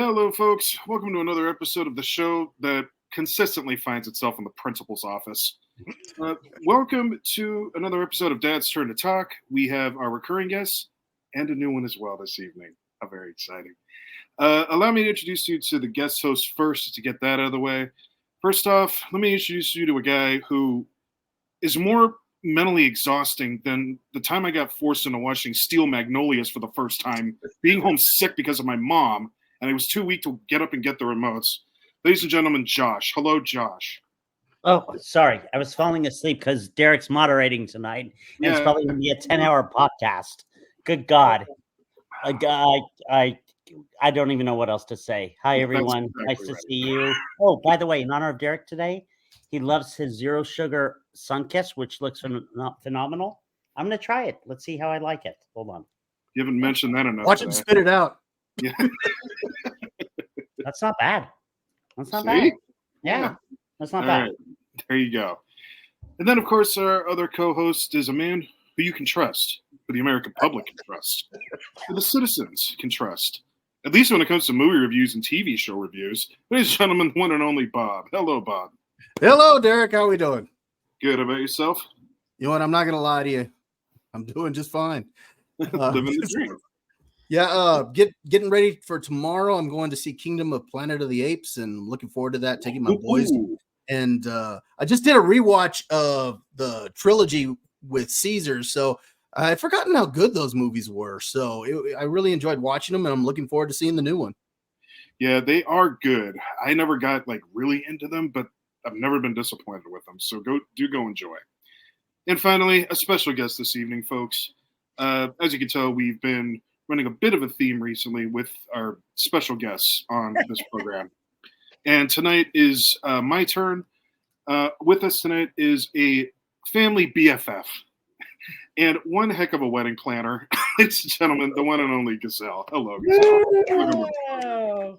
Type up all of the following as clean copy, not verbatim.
Hello, folks. Welcome to another episode of the show that consistently finds itself in the principal's office. Welcome to another episode of Dad's Turn to Talk. We have our recurring guests and a new one as well this evening. How very exciting. Allow me to introduce you to the guest host first to get that out of the way. First off, let me introduce you to a guy who is more mentally exhausting than the time I got forced into watching Steel Magnolias for the first time, being homesick because of my mom, and I was too weak to get up and get the remotes. Ladies and gentlemen, Josh. Hello, Josh. Oh, sorry. I was falling asleep because Derek's moderating tonight, and it's probably going to be a 10-hour podcast. Good God. I don't even know what else to say. Hi, everyone. Exactly nice to see you. Oh, by the way, in honor of Derek today, he loves his zero sugar Sunkiss, which looks phenomenal. I'm going to try it. Let's see how I like it. Hold on. You haven't mentioned that enough. Watch him spit it out. Yeah. That's not bad. That's not bad. Yeah. That's not bad. Right. There you go. And then, of course, our other co-host is a man who you can trust, who the American public can trust, who the citizens can trust. At least when it comes to movie reviews and TV show reviews. Ladies and gentlemen, the one and only Bob. Hello, Bob. Hello, Derek. How are we doing? Good. How about yourself? You know what? I'm not going to lie to you. I'm doing just fine. Living the dream. Yeah, getting ready for tomorrow. I'm going to see Kingdom of Planet of the Apes and looking forward to that, taking my boys. And I just did a rewatch of the trilogy with Caesar, so I'd forgotten how good those movies were. So I really enjoyed watching them, and I'm looking forward to seeing the new one. Yeah, they are good. I never got really into them, but I've never been disappointed with them. So go enjoy. And finally, a special guest this evening, folks. As you can tell, we've been running a bit of a theme recently with our special guests on this program. And tonight is my turn. With us tonight is a family BFF and one heck of a wedding planner. Ladies and gentlemen, the one and only Gazelle. Hello, Gazelle. Whoa.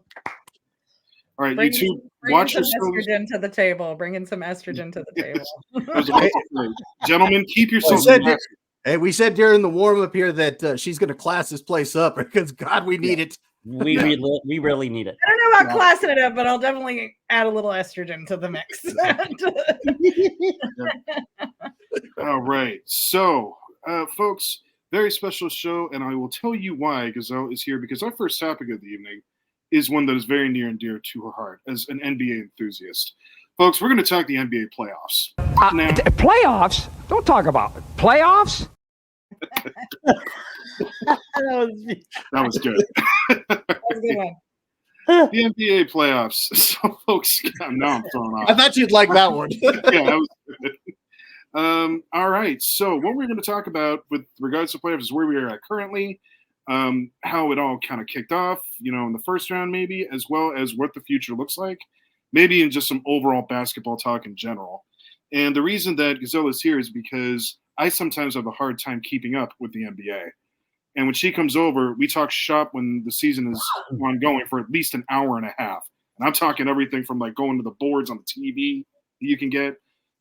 All right, you two watch your estrogen to the table. Bring in some estrogen to the table. Gentlemen, keep yourselves. Hey, we said during the warm-up here that she's going to class this place up because, God, we need it. We really need it. I don't know about classing it up, but I'll definitely add a little estrogen to the mix. All right. So, folks, very special show, and I will tell you why Gazelle is here, because our first topic of the evening is one that is very near and dear to her heart as an NBA enthusiast. Folks, we're going to talk the NBA playoffs. Now, playoffs? Don't talk about it. Playoffs? That was good. That was a good one. The NBA playoffs. So, folks, now I'm thrown off. I thought you'd like that one. Yeah, that was good. All right. So, what we're going to talk about with regards to playoffs is where we are at currently, how it all kind of kicked off, in the first round, maybe, as well as what the future looks like. Maybe in just some overall basketball talk in general. And the reason that Gazelle is here is because I sometimes have a hard time keeping up with the NBA. And when she comes over, we talk shop when the season is ongoing for at least an hour and a half. And I'm talking everything from going to the boards on the TV that you can get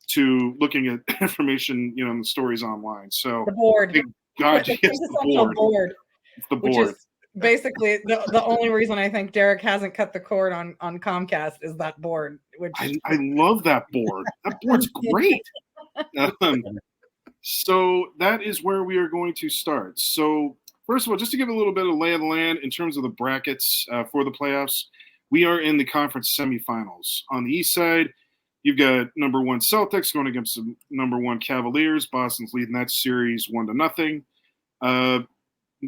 to looking at information, in the stories online. So the board. God, yes, the board. It's the board. Which is basically the only reason I think Derek hasn't cut the cord on Comcast is that board. Which I love that board. That board's great. So that is where we are going to start. So first of all, just to give a little bit of lay of the land in terms of the brackets for the playoffs, we are in the conference semifinals. On the east side, you've got number one Celtics going against the number one Cavaliers. Boston's leading that series 1-0.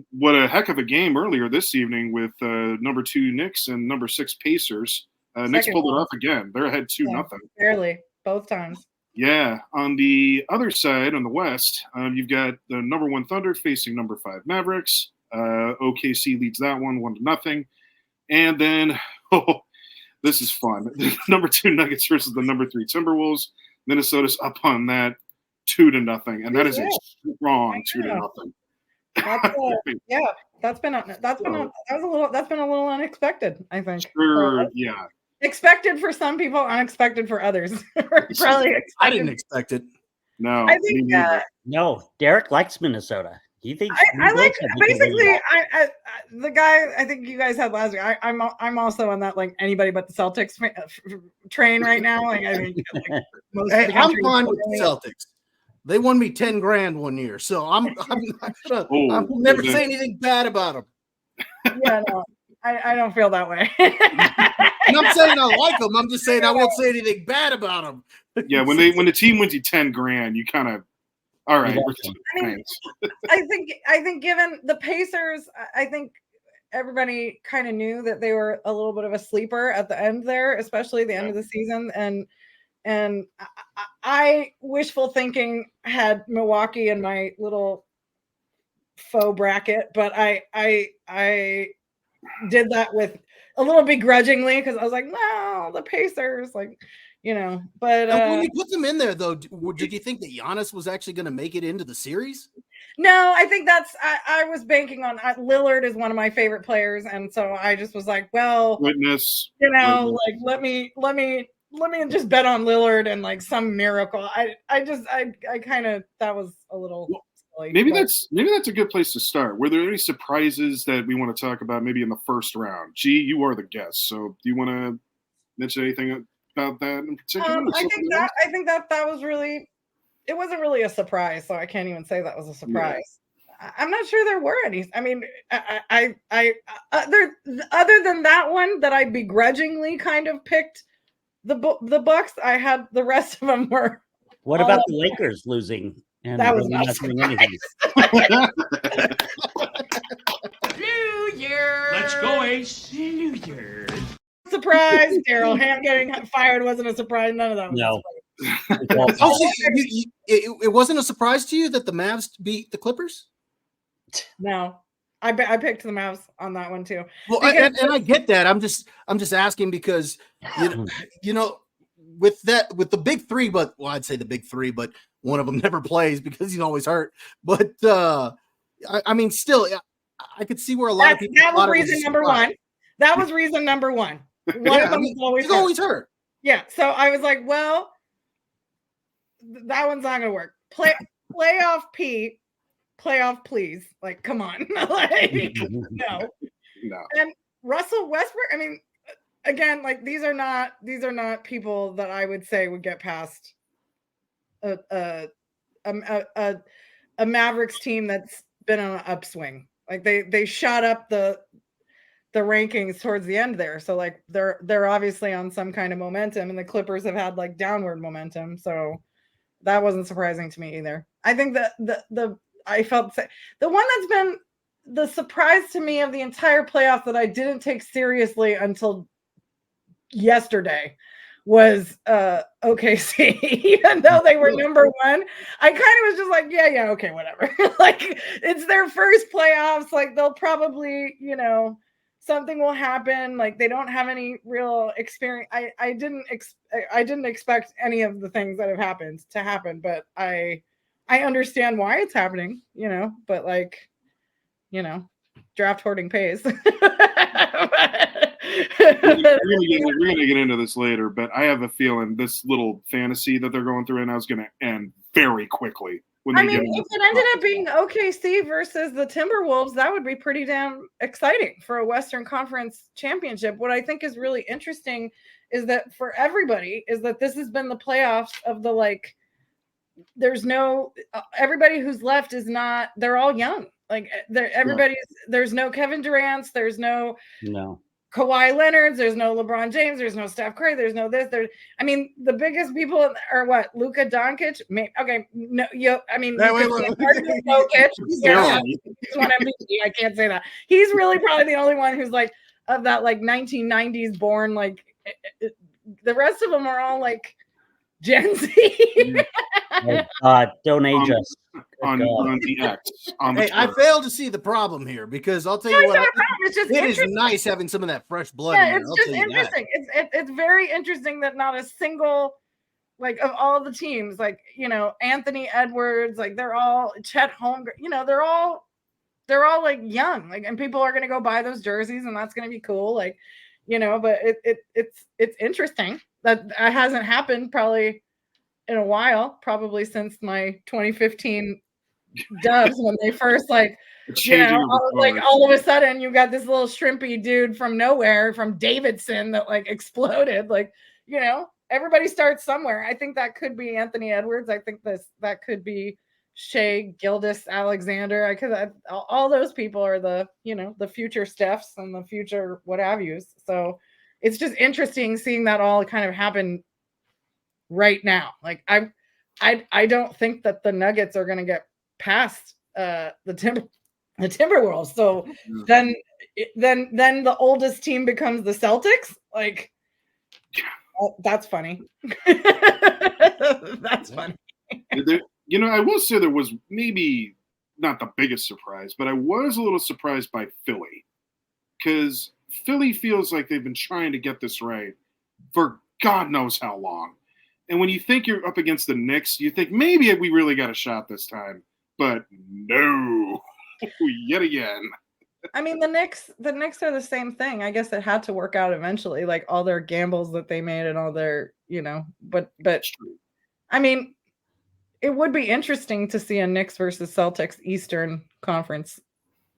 What a heck of a game earlier this evening with number 2 Knicks and number 6 Pacers. Knicks pulled it off again. They're ahead 2-0. Barely, both times. Yeah. On the other side, on the West, you've got the number 1 Thunder facing number 5 Mavericks. OKC leads that one 1-0. And then, this is fun. Number 2 Nuggets versus the number 3 Timberwolves. Minnesota's up on that 2-0, and that is a strong 2-0. That's been a little unexpected, I think. Sure, yeah. Expected for some people, unexpected for others. Probably I didn't expect it. No, I think no. Derek likes Minnesota. He thinks I like basically. the guy I think you guys had last week. I'm also on that like anybody but the Celtics train right now. Like I think like, most of the I'm country fine with the Celtics. They won me 10 grand one year, so I'm never say anything bad about them. Yeah, no, I don't feel that way. I'm not saying I like them. I'm just saying I won't say anything bad about them. Yeah, when the team wins you 10 grand, you kind of all right. I think given the Pacers, I think everybody kind of knew that they were a little bit of a sleeper at the end there, especially the end of the season. And I wishful thinking had Milwaukee in my little faux bracket, but I did that with a little begrudgingly because I was like, no, the Pacers, like, you know. But when you put them in there, though, did you think that Giannis was actually going to make it into the series? No, I think I was banking on Lillard is one of my favorite players, and so I just was like, well, witness, like let me just bet on Lillard and like some miracle. I kind of that was a little. Maybe that's a good place to start. Were there any surprises that we want to talk about maybe in the first round? G, you are the guest, so do you want to mention anything about that in particular? I think that was really, it wasn't really a surprise, so I can't even say that was a surprise. Yeah. I'm not sure there were any. I mean, I other than that one that I begrudgingly kind of picked the Bucks, I had the rest of them were. What about the Lakers losing? And that was not doing anything. New Year. Let's go, Ace. New Year. Surprise! Daryl Ham getting fired wasn't a surprise. None of that. No. It wasn't a surprise to you that the Mavs beat the Clippers? No, I picked the Mavs on that one too. Well, and I get that. I'm just asking because you know with the big three, but I'd say the big three, but one of them never plays because he's always hurt. But I mean, still, I could see where a lot of people. That was reason number one. That was reason number one. One of them was always hurt. Yeah, so I was like, well, that one's not gonna work. Playoff please. Like, come on. Like, no. And Russell Westbrook, I mean, again, like these are not people that I would say would get past a Mavericks team that's been on an upswing. Like they shot up the rankings towards the end there. So like they're obviously on some kind of momentum, and the Clippers have had like downward momentum. So that wasn't surprising to me either. I think that I felt the one that's been the surprise to me of the entire playoff that I didn't take seriously until yesterday was OKC. Even though they were number one, I kind of was just like, yeah, okay, whatever. Like it's their first playoffs. Like they'll probably, something will happen. Like they don't have any real experience. I didn't expect any of the things that have happened to happen, but I understand why it's happening, but like, draft hoarding pays. We're gonna get into this later, but I have a feeling this little fantasy that they're going through right now is gonna end very quickly. If it ended up being OKC versus the Timberwolves, that would be pretty damn exciting for a Western Conference championship. What I think is really interesting is that for everybody is that this has been the playoffs of the like. There's no everybody who's left is not. They're all young. Like there's no Kevin Durant. There's no Kawhi Leonard, there's no LeBron James, there's no Steph Curry, there's no this. The biggest people are what? Luka Doncic. Okay, no, Jokic. Yeah, he's one MVP. I can't say that. He's really probably the only one who's like of that like 1990s born. Like the rest of them are all like Gen Z. Oh, God, don't age us. On the X. I fail to see the problem here because I'll tell you what. It is nice having some of that fresh blood. Yeah, it's just interesting. It's very interesting that not a single, like of all the teams, like Anthony Edwards, like they're all Chet Holmgren, they're all like young, like, and people are gonna go buy those jerseys, and that's gonna be cool, like, But it's interesting that hasn't happened probably in a while, probably since my 2015 Dubs when they first like All of a sudden you got this little shrimpy dude from nowhere, from Davidson, that like exploded. Like, everybody starts somewhere. I think that could be Anthony Edwards. I think that could be Shea Gilgeous-Alexander. All those people are the future Stephs and the future what have yous. So it's just interesting seeing that all kind of happen right now. Like I don't think that the Nuggets are going to get past the Timberwolves. So then the oldest team becomes the Celtics. Like, that's funny. That's funny. I will say there was maybe not the biggest surprise, but I was a little surprised by Philly, because Philly feels like they've been trying to get this right for God knows how long. And when you think you're up against the Knicks, you think maybe we really got a shot this time, but no, yet again. I mean, the Knicks are the same thing. I guess it had to work out eventually, like all their gambles that they made and all their, but I mean, it would be interesting to see a Knicks versus Celtics Eastern Conference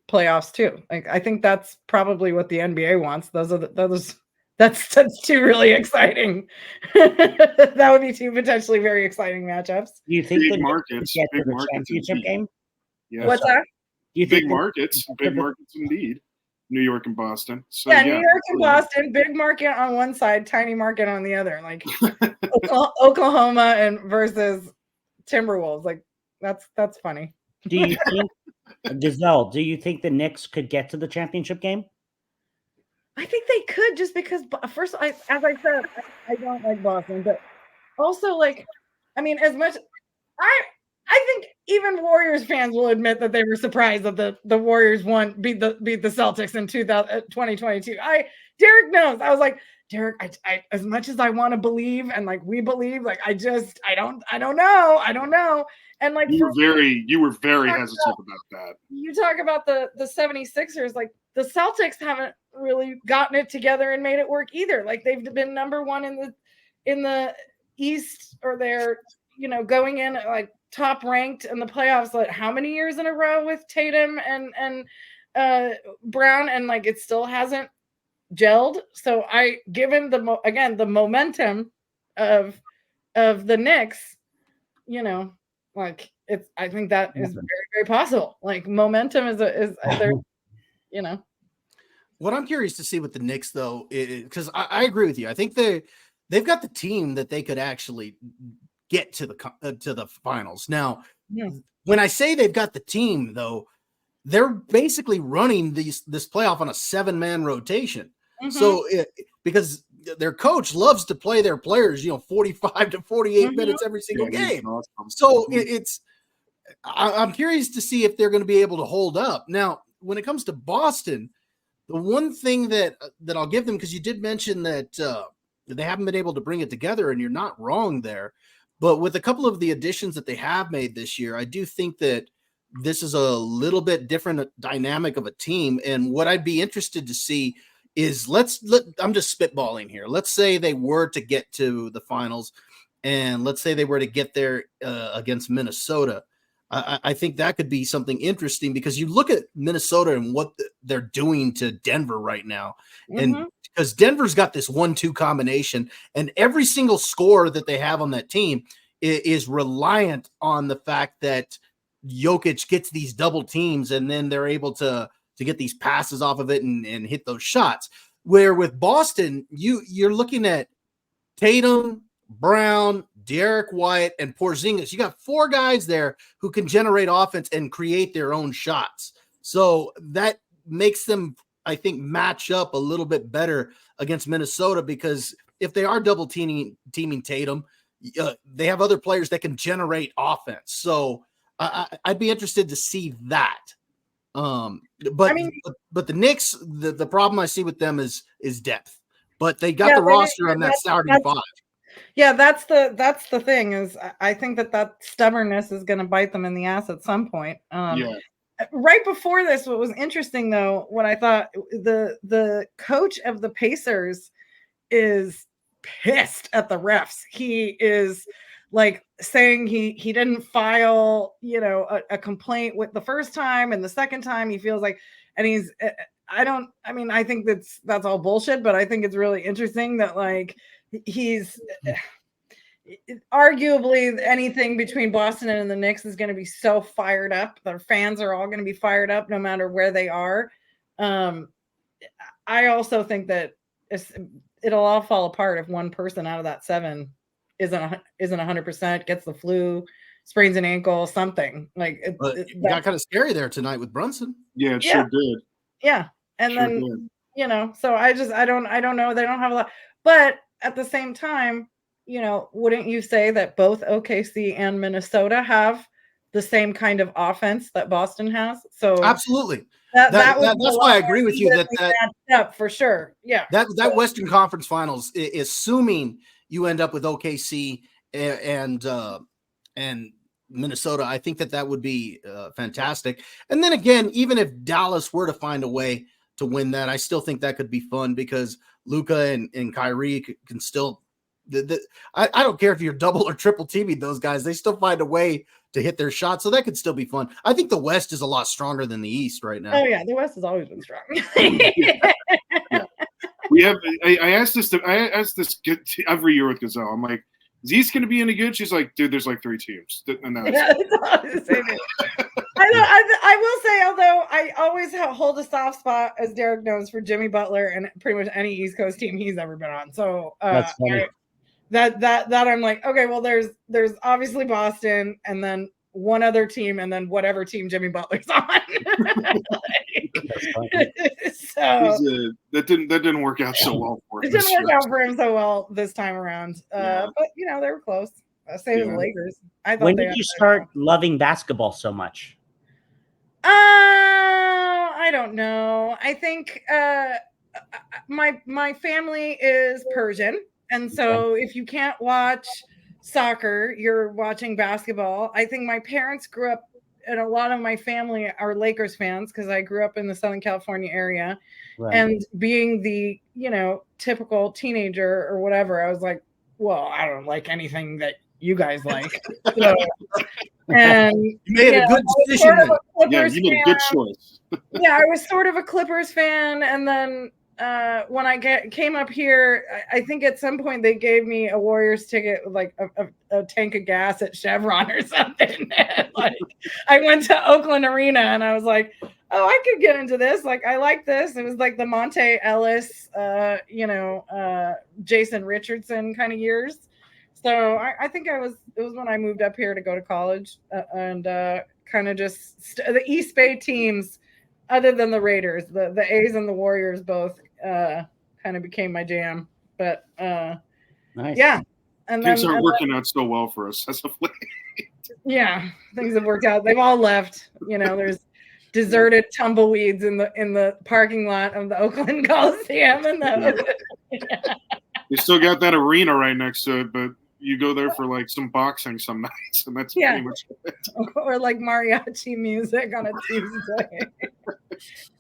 playoffs too. Like, I think that's probably what the NBA wants. That's two really exciting. That would be two potentially very exciting matchups. Do you think big markets championship game? Yeah. What's that? Big markets indeed. New York and Boston. So, New York and Boston, big market on one side, tiny market on the other. Like Oklahoma and versus Timberwolves. Like that's funny. Do you think, Gazelle, do you think the Knicks could get to the championship game? I think they could, just because first, as I said, I don't like Boston, but also, like, I mean, as much I think even Warriors fans will admit that they were surprised that the Warriors beat the Celtics in 2022. Derek knows. I was like, Derek, I as much as I want to believe and like we believe, like I don't know. And like you were very hesitant about that. You talk about the 76ers, like the Celtics haven't really gotten it together and made it work either. Like they've been number one in the East, or they're going in like top ranked in the playoffs, like how many years in a row with Tatum and Brown, and like it still hasn't gelled. So given the momentum of the Knicks, like I think that is very, very possible. Like momentum is there, What I'm curious to see with the Knicks, though, because I agree with you. I think they've got the team that they could actually get to the finals. Now, when I say they've got the team, though, they're basically running this playoff on a 7-man rotation. Mm-hmm. So because their coach loves to play their players, 45 to 48 minutes every single game. Awesome. So I'm curious to see if they're going to be able to hold up. Now, when it comes to Boston, the one thing that I'll give them, because you did mention that they haven't been able to bring it together, and you're not wrong there. But with a couple of the additions that they have made this year, I do think that this is a little bit different dynamic of a team. And what I'd be interested to see is I'm just spitballing here. Let's say they were to get to the finals, and let's say they were to get there against Minnesota. I think that could be something interesting, because you look at Minnesota and what they're doing to Denver right now. And because Denver's got this 1-2 combination, and every single score that they have on that team is reliant on the fact that Jokic gets these double teams, and then they're able to get these passes off of it and hit those shots. Where with Boston, you're looking at Tatum, Brown, Derek White, and Porzingis. You got 4 guys there who can generate offense and create their own shots. So that makes them, I think, match up a little bit better against Minnesota, because if they are double teaming Tatum, they have other players that can generate offense. So I'd be interested to see that. But the Knicks, the problem I see with them is depth. But they got the roster on that starting 5. Yeah, that's the thing, is I think that stubbornness is going to bite them in the ass at some point. Right before this, what was interesting, though, what I thought, the coach of the Pacers is pissed at the refs. He is like saying he didn't file, a complaint with the first time, and the second time he feels like, and he's, I think that's all bullshit, but I think it's really interesting that like he's arguably anything between Boston and the Knicks is going to be so fired up. Their fans are all going to be fired up no matter where they are. I also think that it'll all fall apart if one person out of that 7 isn't 100%, gets the flu, sprains an ankle, something like it got kind of scary there tonight with Brunson. Yeah, it sure did. Yeah, and sure then did. So I don't know. They don't have a lot, but at the same time, wouldn't you say that both OKC and Minnesota have the same kind of offense that Boston has? So absolutely. That's why I agree with you that up for sure. Yeah. That Western Conference Finals, assuming you end up with OKC and Minnesota, I think that would be fantastic. And then again, even if Dallas were to find a way to win that, I still think that could be fun because Luka and Kyrie can still. I don't care if you're double or triple teaming those guys; they still find a way to hit their shots, so that could still be fun. I think the West is a lot stronger than the East right now. Oh yeah, the West has always been strong. Yeah. We have. I asked this every year with Gazelle. I'm like, is East going to be any good? She's like, dude, there's like 3 teams. And I will say, although I always hold a soft spot, as Derek knows, for Jimmy Butler and pretty much any East Coast team he's ever been on. So that's funny. That I'm like, okay, well, there's obviously Boston, and then one other team, and then whatever team Jimmy Butler's on. So that didn't work out so well for him. It didn't work out for him so well this time around. But they were close. Same as the Lakers. When did you start loving basketball so much? I don't know. I think my family is Persian. And so if you can't watch soccer, you're watching basketball. I think my parents grew up, and a lot of my family are Lakers fans because I grew up in the Southern California area. Right. And being the, typical teenager or whatever, I was like, well, I don't like anything that you guys like. So, and you made a good decision. You made a good choice. Yeah, I was sort of a Clippers fan, and then when I came up here, I think at some point they gave me a Warriors ticket with like a tank of gas at Chevron or something. Like I went to Oakland Arena and I was like, oh, I could get into this. Like I like this. It was like the Monte Ellis, Jason Richardson kind of years. So I think it was when I moved up here to go to college and kind of just the East Bay teams. Other than the Raiders, the A's and the Warriors both kind of became my jam. But nice. Yeah. And things aren't working out so well for us as of late. Yeah, things have worked out. They've all left. There's deserted tumbleweeds in the parking lot of the Oakland Coliseum. And They still got that arena right next to it, but you go there for like some boxing some nights, and that's pretty much it. Or like mariachi music on a Tuesday.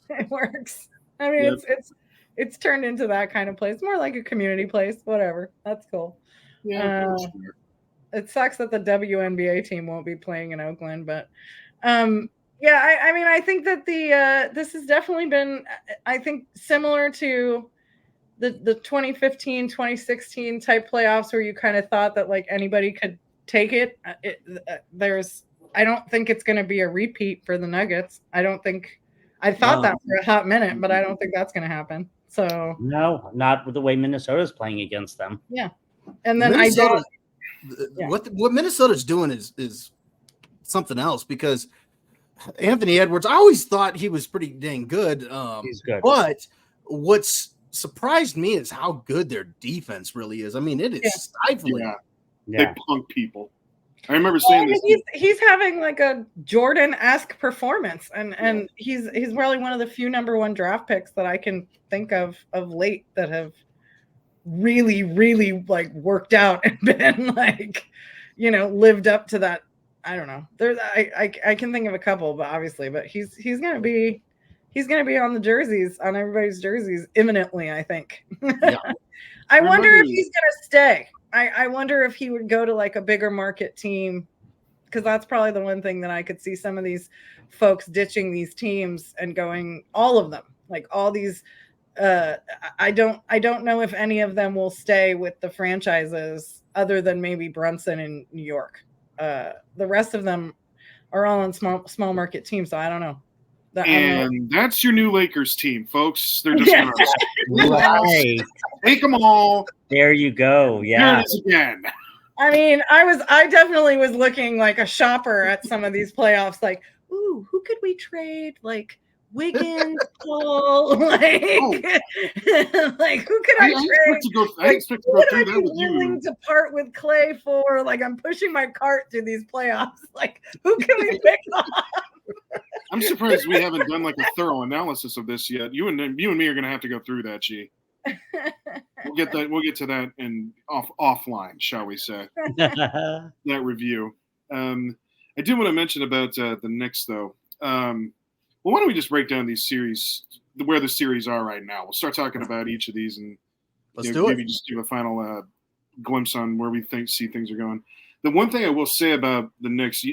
It works. I mean, it's turned into that kind of place, more like a community place. Whatever, that's cool. Yeah, it sucks that the WNBA team won't be playing in Oakland, but I mean, I think that this has definitely been, I think, similar to the 2015, 2016 type playoffs where you kind of thought that like anybody could take it. I don't think it's going to be a repeat for the Nuggets. I thought that for a hot minute, but I don't think that's going to happen. So no, not with the way Minnesota's playing against them. Yeah. And then what Minnesota's doing is something else, because Anthony Edwards, I always thought he was pretty dang good. He's good. But what's surprised me is how good their defense really is. I mean, it is stifling. They punk people. I remember saying this. He's having like a Jordan-esque performance, and he's really one of the few number 1 draft picks that I can think of late that have really, really like worked out and been like, lived up to that. I don't know. I can think of a couple, but obviously, but he's gonna be on the jerseys, on everybody's jerseys imminently, I think. Yeah. I wonder if he's gonna stay. I wonder if he would go to like a bigger market team, because that's probably the one thing that I could see some of these folks ditching these teams and going, all of them, like all these. I don't know if any of them will stay with the franchises other than maybe Brunson in New York. The rest of them are all on small market teams, so I don't know. And that's your new Lakers team, folks. They're just going to Right. take them all. There you go. Yeah. There it is again. I mean, I definitely was looking like a shopper at some of these playoffs, like, ooh, who could we trade? Like Wiggins, Paul, like, like who could I trade? I expect to go through that with you. Willing to part with Clay for? Like, I'm pushing my cart through these playoffs. Like, who can we pick off? I'm surprised we haven't done like a thorough analysis of this yet. You and me are going to have to go through that, G. We'll get to that in offline, shall we say? That review. I do want to mention about the Knicks, though. Well, why don't we just break down these series, where the series are right now? We'll start talking about each of these, and maybe just give a final glimpse on where we see things are going. The one thing I will say about the Knicks,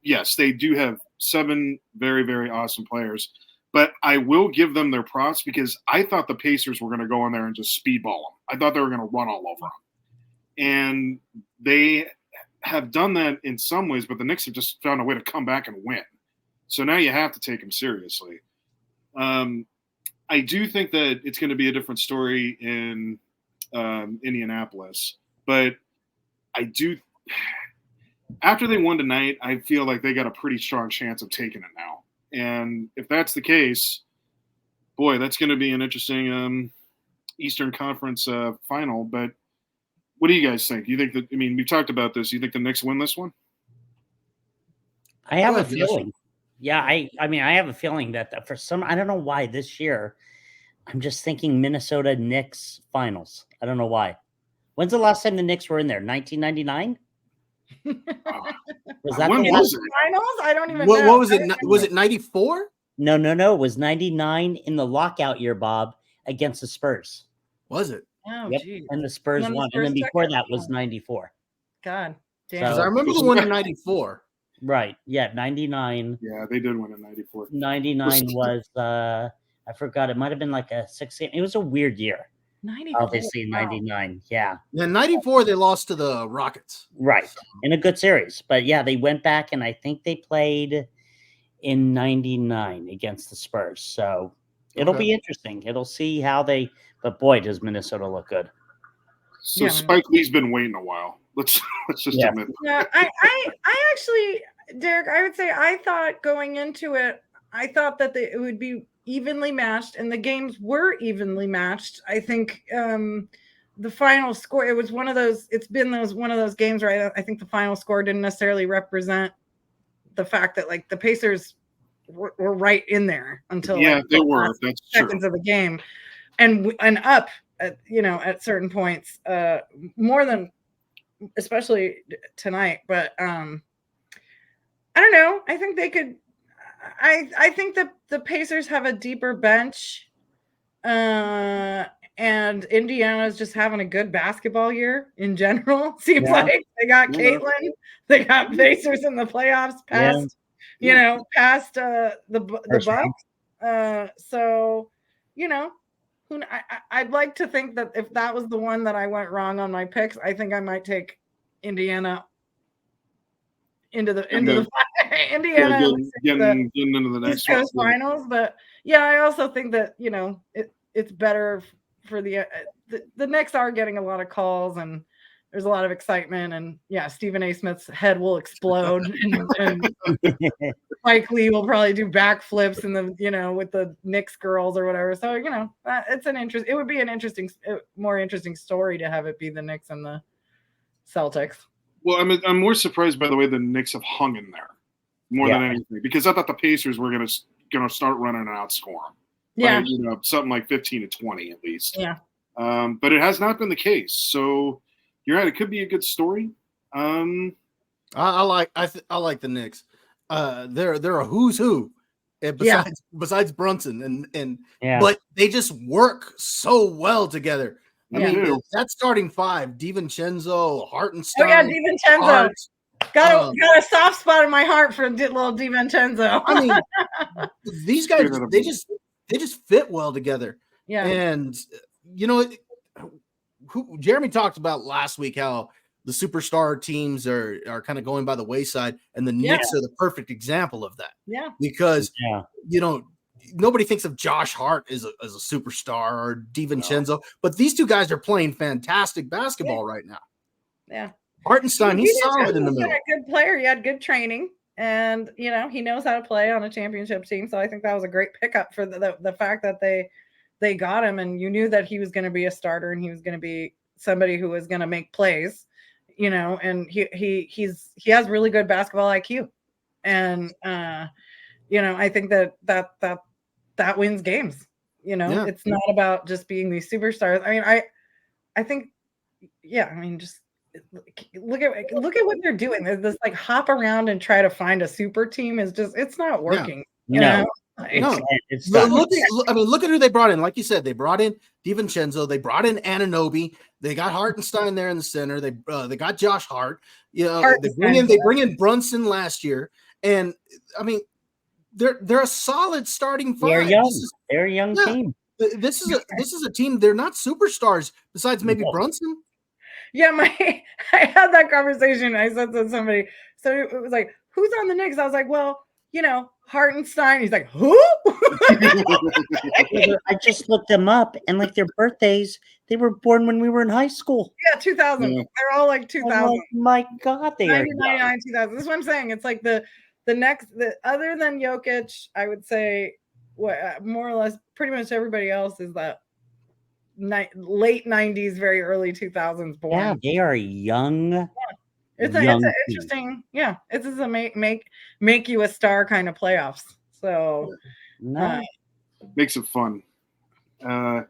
yes, they do have 7 very, very awesome players, but I will give them their props because I thought the Pacers were going to go in there and just speedball them. I thought they were going to run all over them, and they have done that in some ways, but the Knicks have just found a way to come back and win. So now you have to take them seriously. I do think that it's going to be a different story in Indianapolis, but I do. After they won tonight, I feel like they got a pretty strong chance of taking it now. And if that's the case, boy, that's going to be an interesting Eastern Conference final. But what do you guys think? You think that? I mean, we talked about this. You think the Knicks win this one? I have a feeling. Yeah, I mean, I have a feeling that for some, I don't know why this year, I'm just thinking Minnesota Knicks finals. I don't know why. When's the last time the Knicks were in there? 1999? Was that when the was it? Finals? I don't even know. What was it? Was it 94? No. It was 99 in the lockout year, Bob, against the Spurs. Was it? Oh, yep. geez. And the Spurs won. And then before that was 94. God damn. Because I remember the one in 94. Right. Yeah, 99. Yeah, they did win in 94. 99 was, I forgot. It might have been like a 6-game. It was a weird year. 94. Obviously, 99. Yeah. Then 94, they lost to the Rockets. Right. In a good series. But yeah, they went back and I think they played in 99 against the Spurs. So it'll be interesting. It'll see how they, but boy, does Minnesota look good. So Spike Lee's been waiting a while. Let's just admit. Yeah, I actually, Derek, I would say I thought going into it, I thought that it would be evenly matched, and the games were evenly matched. I think the final score, it was one of those. It's been one of those games where I think the final score didn't necessarily represent the fact that like the Pacers were right in there until they were. That's seconds of the game, and up at certain points, more than especially tonight. But I don't know. I think they could. I think that the Pacers have a deeper bench, and Indiana's just having a good basketball year in general. Seems like they got Caitlin, they got Pacers in the playoffs past the Bucks. So I'd like to think that if that was the one that I went wrong on my picks, I think I might take Indiana into the Indiana getting into the next East Coast finals. But yeah, I also think that it's better for the Knicks are getting a lot of calls and there's a lot of excitement, and Stephen A. Smith's head will explode and Mike Lee will probably do backflips in the with the Knicks girls or whatever. So it would be an more interesting story to have it be the Knicks and the Celtics. Well, I'm more surprised by the way the Knicks have hung in there more than anything, because I thought the Pacers were gonna start running and outscore them. Yeah, by, something like 15-20 at least. Yeah. But it has not been the case. So you're right. It could be a good story. I like the Knicks. They're a who's who, besides Brunson and but they just work so well together. I mean, that starting five: DiVincenzo, Hartenstein. Oh yeah, DiVincenzo. Got a soft spot in my heart for little DiVincenzo. I mean, these guys they just fit well together. Yeah, and Jeremy talked about last week how the superstar teams are kind of going by the wayside, and the Knicks are the perfect example of that. Yeah, because nobody thinks of Josh Hart as a superstar or DiVincenzo, but these two guys are playing fantastic basketball right now. Yeah. Hartenstein, he's solid in the middle. A good player. He had good training, and he knows how to play on a championship team. So I think that was a great pickup for the fact that they got him, and you knew that he was going to be a starter and he was going to be somebody who was going to make plays, and he has really good basketball IQ, and I think that wins games. It's not about just being these superstars. I mean, I think, just look at what they're doing. There's this like hop around and try to find a super team it's not working. No, it's not. Look at who they brought in. Like you said, they brought in DiVincenzo, they brought in Anunoby, they got Hartenstein there in the center. They got Josh Hart. They bring in Brunson last year, and I mean, they're a solid starting five. They're a young team. This is a team. They're not superstars besides maybe Brunson. Yeah, I had that conversation. I said to somebody, so it was like, who's on the Knicks? I was like, well, Hartenstein. He's like, who? I just looked them up, and like their birthdays, they were born when we were in high school. Yeah, 2000. Yeah. They're all like 2000. Oh my God, they 1999, 2000. This is what I'm saying. It's like the next, other than Jokic, I would say, more or less, pretty much everybody else is that late 90s, very early 2000s born. Yeah, they are young. Yeah. It's an interesting, it's just a make you a star kind of playoffs. So makes it fun. I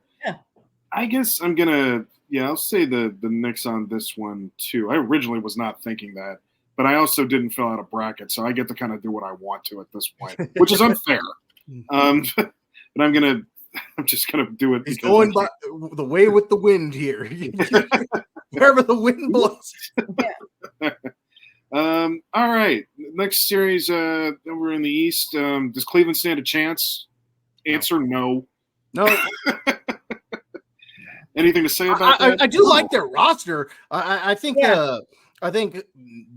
guess I'm gonna I'll say the Knicks on this one too. I originally was not thinking that, but I also didn't fill out a bracket, so I get to kind of do what I want to at this point, which is unfair. But I'm just gonna do it. He's going by the way with the wind here. Wherever the wind blows. All right. Next series over in the East. Does Cleveland stand a chance? Answer no. No. Anything to say about that? I do like their roster. I think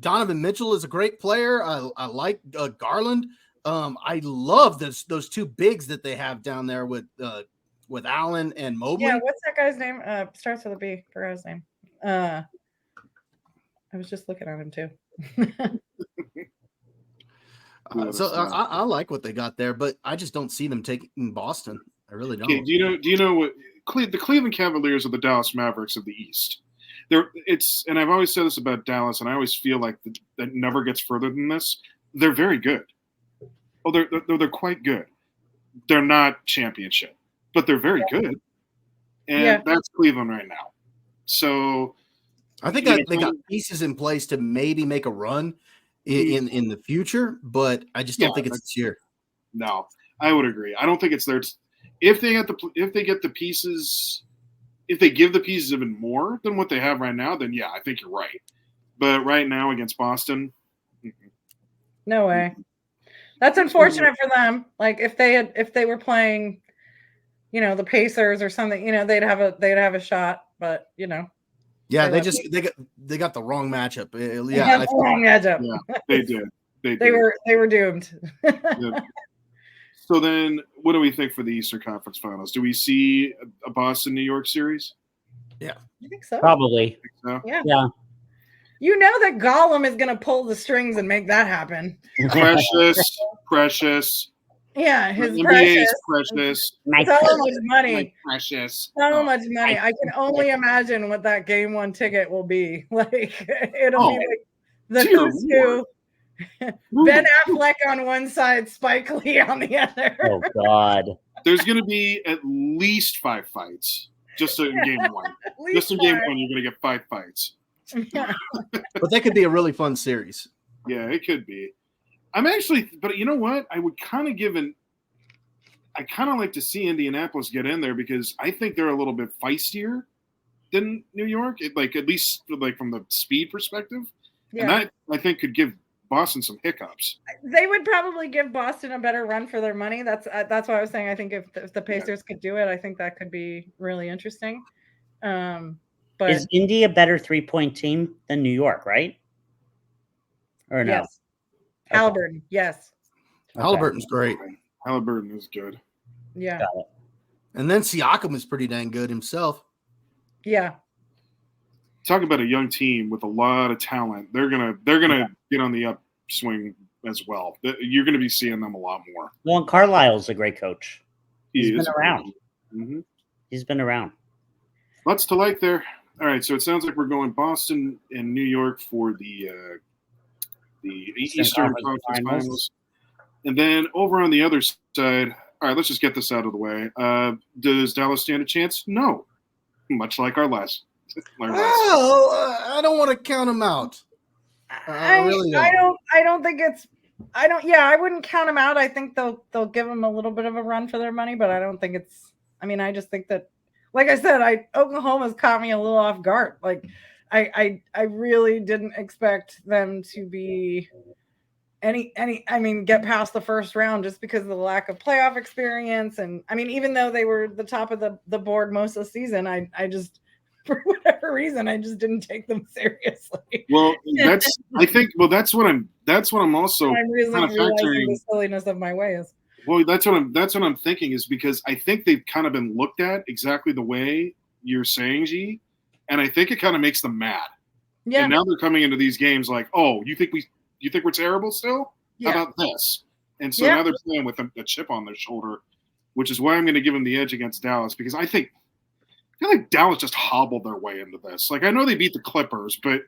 Donovan Mitchell is a great player. I like Garland. I love those two bigs that they have down there with Allen and Mobley. Yeah, what's that guy's name? Starts with a B. Forgot his name. I was just looking at him too. I like what they got there, but I just don't see them taking Boston. I really don't. Okay, do you know what the Cleveland Cavaliers are the Dallas Mavericks of the East? And I've always said this about Dallas, and I always feel like that never gets further than this. They're very good. Oh, they're quite good. They're not championship, but they're very good, and that's Cleveland right now. So I think they got pieces in place to maybe make a run in the future, but I just don't think it's this year. No, I would agree. I don't think it's there. If they get the pieces, if they give the pieces even more than what they have right now, then I think you're right. But right now against Boston, no way. That's unfortunate for them. Like if they were playing, the Pacers or something, they'd have a shot. But they got the wrong matchup. Wrong matchup. Yeah, they did. They were doomed. So then, what do we think for the Eastern Conference Finals? Do we see a Boston New York series? Yeah, I think so. Probably. So? Yeah. You know that Gollum is going to pull the strings and make that happen. Precious. Yeah, his precious. So much money. Precious. So much money. I can only imagine what that Game 1 ticket will be. Like it'll be like the who's who. Ben Affleck on one side, Spike Lee on the other. Oh God! There's going to be at least 5 fights just in Game 1. Just in Game 1, you're going to get 5 fights. Yeah. But that could be a really fun series. Yeah, it could be. But you know what? I kind of like to see Indianapolis get in there because I think they're a little bit feistier than New York, like at least like from the speed perspective. Yeah. And that I think could give Boston some hiccups. They would probably give Boston a better run for their money. That's why I was saying I think if the Pacers could do it, I think that could be really interesting. But is Indy a better 3-point team than New York, right? Or no? Yes. Halliburton, yes. Okay. Halliburton's great. Halliburton is good. Yeah. Got it. And then Siakam is pretty dang good himself. Yeah. Talk about a young team with a lot of talent. They're gonna get on the upswing as well. You're gonna be seeing them a lot more. Well, and Carlisle's a great coach. He He's is been around. Mm-hmm. He's been around. Lots to like there. All right, so it sounds like we're going Boston and New York for the Eastern Conference Finals. And then over on the other side, all right, let's just get this out of the way. Does Dallas stand a chance? No. Much like our last. I don't want to count them out. I really don't. I don't think it's. I don't. Yeah, I wouldn't count them out. I think they'll give them a little bit of a run for their money, but I don't think it's. I mean, I just think that, like I said, Oklahoma's caught me a little off guard. Like, I really didn't expect them to be get past the first round just because of the lack of playoff experience. And I mean, even though they were the top of the board most of the season, I just, for whatever reason, I just didn't take them seriously. Well, that's what I'm also I'm really kind of realizing the silliness of my ways. Well, that's what I'm thinking, is because I think they've kind of been looked at exactly the way you're saying, G, and I think it kind of makes them mad. Yeah. And now they're coming into these games like, oh, you think we're terrible still? Yeah. How about this? And so now they're playing with a chip on their shoulder, which is why I'm going to give them the edge against Dallas, because I feel like Dallas just hobbled their way into this. Like, I know they beat the Clippers, but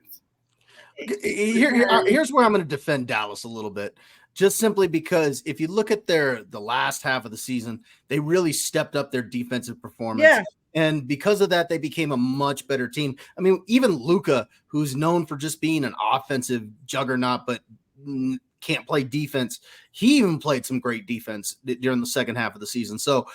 here's where I'm going to defend Dallas a little bit. Just simply because if you look at the last half of the season, they really stepped up their defensive performance. Yeah. And because of that, they became a much better team. I mean, even Luka, who's known for just being an offensive juggernaut, but can't play defense, he even played some great defense during the second half of the season. So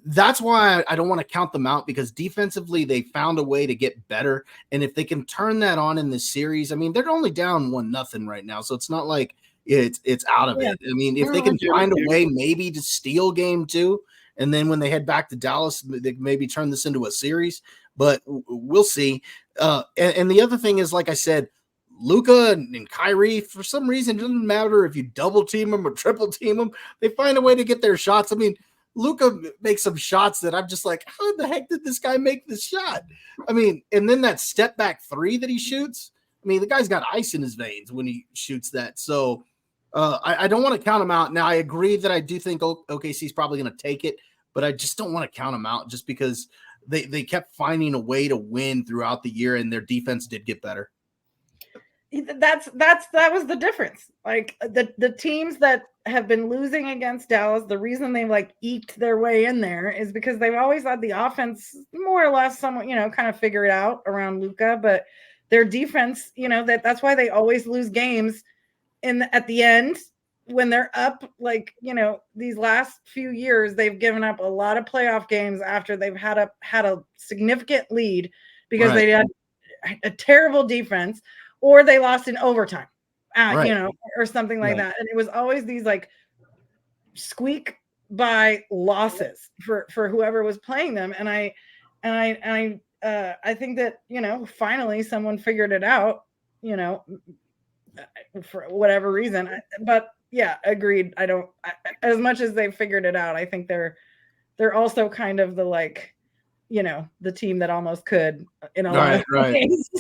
that's why I don't want to count them out, because defensively they found a way to get better. And if they can turn that on in this series, I mean, they're only down 1-0 right now. So it's not like it's out of it. I mean, if they can find a way maybe to steal game 2, and then when they head back to Dallas, they maybe turn this into a series, but we'll see. And the other thing is, like I said, Luka and Kyrie, for some reason, it doesn't matter if you double team them or triple team them, they find a way to get their shots. I mean, Luka makes some shots that I'm just like, how the heck did this guy make this shot? I mean, and then that step back 3 that he shoots, I mean, the guy's got ice in his veins when he shoots that. So I don't want to count him out. Now, I agree that I do think OKC is probably going to take it, but I just don't want to count him out just because they kept finding a way to win throughout the year, and their defense did get better. That was the difference. Like the teams that have been losing against Dallas, the reason they like eked their way in there is because they've always had the offense more or less somewhat, kind of figure it out around Luka, but their defense, that's why they always lose games at the end when they're up. Like, these last few years, they've given up a lot of playoff games after they've had a significant lead because they had a terrible defense, or they lost in overtime, or something like that. And it was always these like squeak by losses for whoever was playing them. And I think that, finally someone figured it out, for whatever reason. But yeah, agreed. As much as they figured it out, I think they're also kind of the like, the team that almost could in a lot of ways.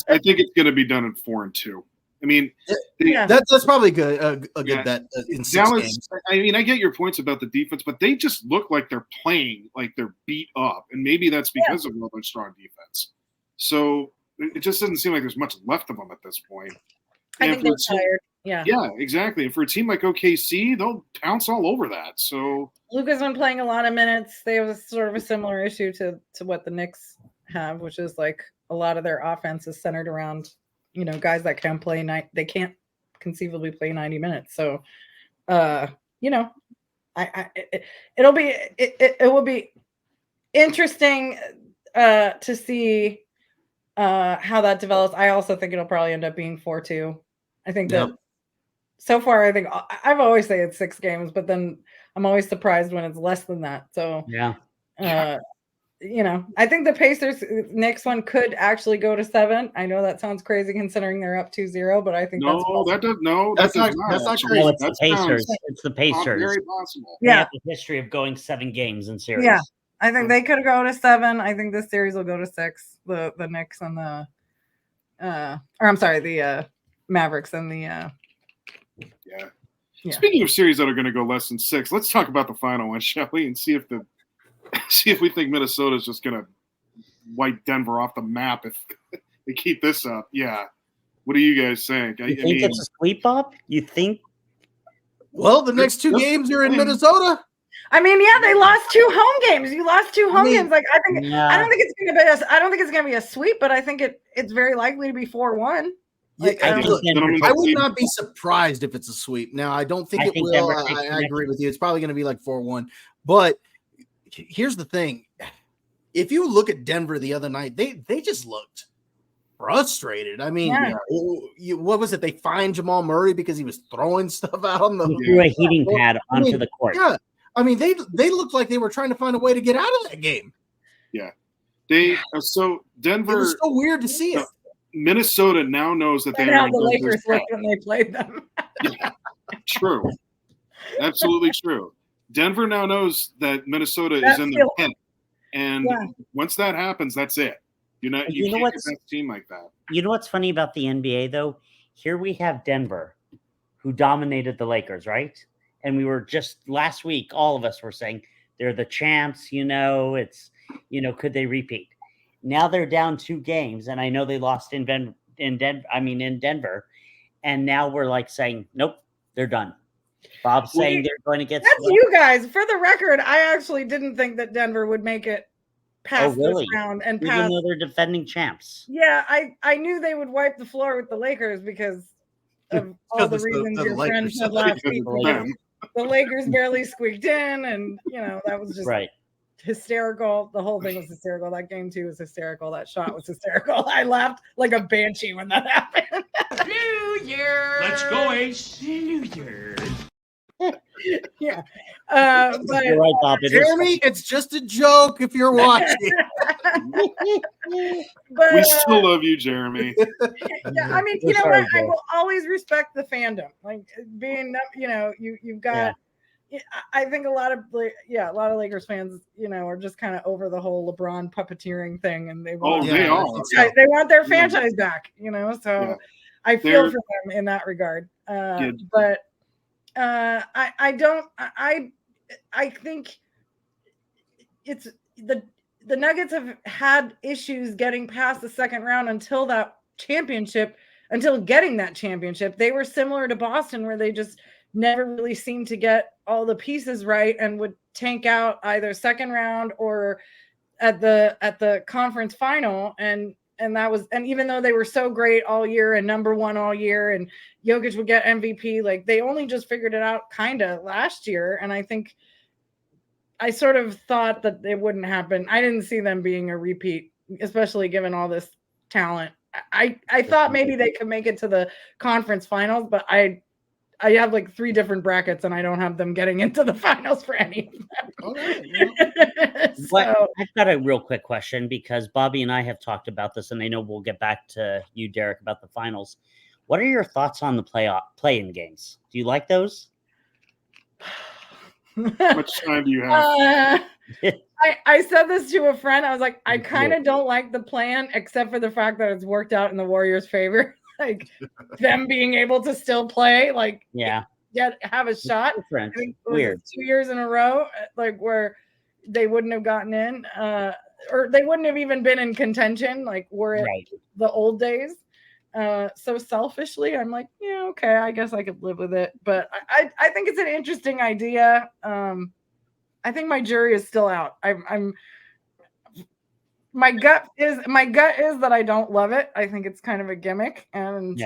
I think it's going to be done in 4-2. I mean, that's probably good. A good bet in 6 Dallas, games. I mean, I get your points about the defense, but they just look like they're playing like they're beat up, and maybe that's because of their strong defense. So it just doesn't seem like there's much left of them at this point. I think they're tired. Yeah, exactly. And for a team like OKC, they'll pounce all over that. So Luka's been playing a lot of minutes. They have sort of a similar issue to what the Knicks have, which is like a lot of their offense is centered around, guys that can play they can't conceivably play 90 minutes. So, it will be interesting. to see how that develops. I also think it'll probably end up being 4-2. I think that so far, I think I've always say it's 6 games, but then I'm always surprised when it's less than that. So yeah. I think the Pacers next one could actually go to 7. I know that sounds crazy considering they're up 2-0, but I think that's not crazy. No, it's the Pacers. It's the Pacers. Very possible. They have a history of going 7 games in series. Yeah, I think they could go to 7. I think this series will go to 6. The Knicks and the the Mavericks and the yeah. Speaking of series that are going to go less than 6, let's talk about the final one, shall we? And see if we think Minnesota is just going to wipe Denver off the map if they keep this up. Yeah. What do you guys think? You think it's a sweep, Bob? You think? Well, the next 2 games are in Minnesota. I mean, yeah, they lost 2 home games. You lost 2 home games. Like I don't think it's going to be a sweep, but I think it's very likely to be 4-1. Like, I would not be surprised if it's a sweep. Now, I don't think it will. I agree with you. It's probably going to be like 4-1. But here's the thing. If you look at Denver the other night, they just looked frustrated. I mean, what was it? They fined Jamal Murray because he was throwing stuff out on the he threw a heating pad onto the court. Yeah. I mean, they looked like they were trying to find a way to get out of that game. Yeah. Denver. It was so weird to see it. Minnesota now knows that they how the Lakers looked when they played them. Yeah, true. Absolutely true. Denver now knows that Minnesota is in the pit. And once that happens, that's it. You can't get that team like that. You know what's funny about the NBA, though? Here we have Denver, who dominated the Lakers, right? And we were just last week, all of us were saying they're the champs, could they repeat? Now they're down 2 games, and I know they lost in Denver. And now we're like saying, nope, they're done. Bob's saying they're going to get. That's you guys. For the record, I actually didn't think that Denver would make it past this round and even though they're defending champs. Yeah, I knew they would wipe the floor with the Lakers because of all the reasons your friend said last week. The Lakers barely squeaked in, and that was just hysterical. The whole thing was hysterical. That game too was hysterical. That shot was hysterical. I laughed like a banshee when that happened. New Year. Let's go, Ace. New Year. Yeah. But you're right, Bob. Jeremy, it's just a joke if you're watching. But, we still love you, Jeremy. Yeah, I mean, you know what? I will always respect the fandom. Like being, you've got. Yeah. I think a lot of Lakers fans, are just kind of over the whole LeBron puppeteering thing, and they want they want their franchise back, So I feel for them in that regard. But I think it's the Nuggets have had issues getting past the second round until getting that championship. They were similar to Boston, where they just never really seemed to get all the pieces right and would tank out either second round or at the conference final. And even though they were so great all year and number 1 all year and Jokic would get MVP, like they only just figured it out kind of last year. And I think I sort of thought that it wouldn't happen. I didn't see them being a repeat, especially given all this talent. I thought maybe they could make it to the conference finals, but I have like 3 different brackets and I don't have them getting into the finals for any of them. So, I've got a real quick question because Bobby and I have talked about this, and I know we'll get back to you, Derek, about the finals. What are your thoughts on the play-in games? Do you like those? How much time do you have? I said this to a friend. I was like, I kind of don't like the plan, except for the fact that it's worked out in the Warriors' favor. Like them being able to still play, have a shot. I think weird. 2 years in a row, like where they wouldn't have gotten in, or they wouldn't have even been in contention, like were it the old days. So selfishly, I'm like, yeah, okay, I guess I could live with it. But I think it's an interesting idea. I think my jury is still out. My gut is that I don't love it. I think it's kind of a gimmick, and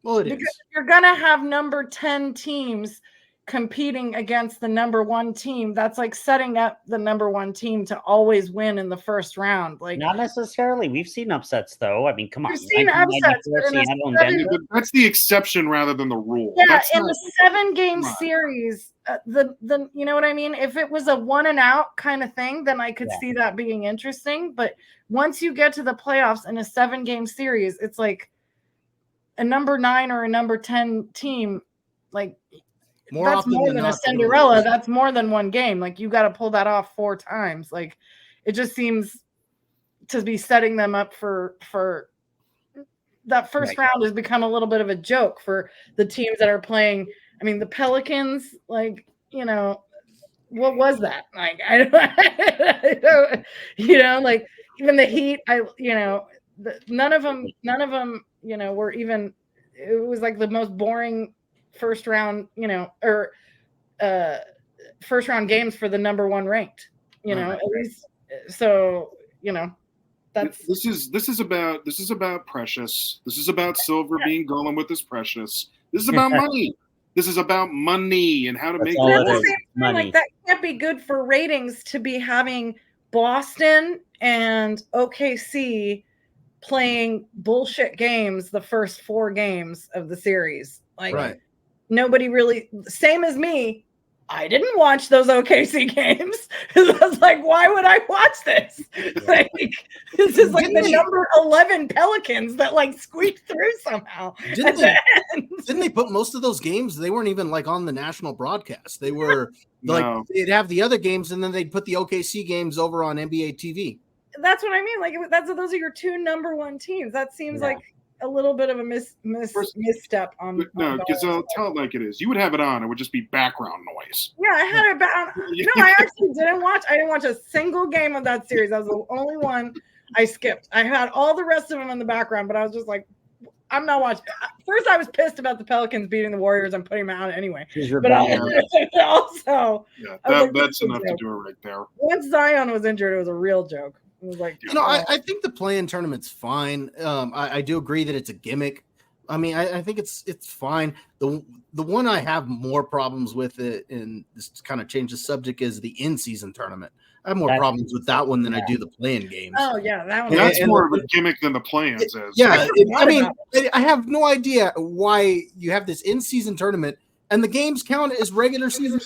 well, it is. You're gonna have number 10 teams competing against the number one team, that's like setting up the number one team to always win in the first round. Like, not necessarily. We've seen upsets, though. I mean, come on. We've seen upsets, but that's the exception rather than the rule. Yeah, that's in the 7-game series, the you know what I mean? If it was a 1 and out kind of thing, then I could see that being interesting. But once you get to the playoffs in a 7-game series, it's like a number 9 or a number 10 team, like that's more than a Cinderella. That's more than one game. Like you got to pull that off 4 times. Like it just seems to be setting them up for that first round has become a little bit of a joke for the teams that are playing. I mean, the Pelicans, like, you know, what was that? Like, I don't you know, like even the Heat, none of them, you know, were even, it was like the most boring first round, you know, or first round games for the number 1 ranked, you know, at least. So, you know, this is about Precious. This is about Silver being golem with his Precious. This is about money. This is about money and how to make money. Like that can't be good for ratings to be having Boston and OKC playing bullshit games the first 4 games of the series. Like nobody really, same as me. I didn't watch those OKC games. I was like, why would I watch this? Like, this is like the number 11 Pelicans that like squeaked through somehow. Didn't they put most of those games? They weren't even like on the national broadcast. They were like, they'd have the other games and then they'd put the OKC games over on NBA TV. That's what I mean. Like those are your 2 number 1 teams. That seems like a little bit of a misstep on. No, Gazelle, tell it like it is. You would have it on; it would just be background noise. Yeah, I had it on. No, I actually didn't watch. I didn't watch a single game of that series. That was the only one I skipped. I had all the rest of them in the background, but I was just like, I'm not watching. First, I was pissed about the Pelicans beating the Warriors and putting them out anyway. But also, that's enough to do it right there. Once Zion was injured, it was a real joke. It was like, you know, I think the play-in tournament's fine. I do agree that it's a gimmick. I mean, I think it's fine. The one I have more problems with it, and this kind of change the subject, is the in-season tournament. I have more problems with that one than I do the play-in games. Oh yeah, that one. That's more of a gimmick than the play-ins is. Yeah, I mean, I have no idea why you have this in-season tournament and the games count as regular season.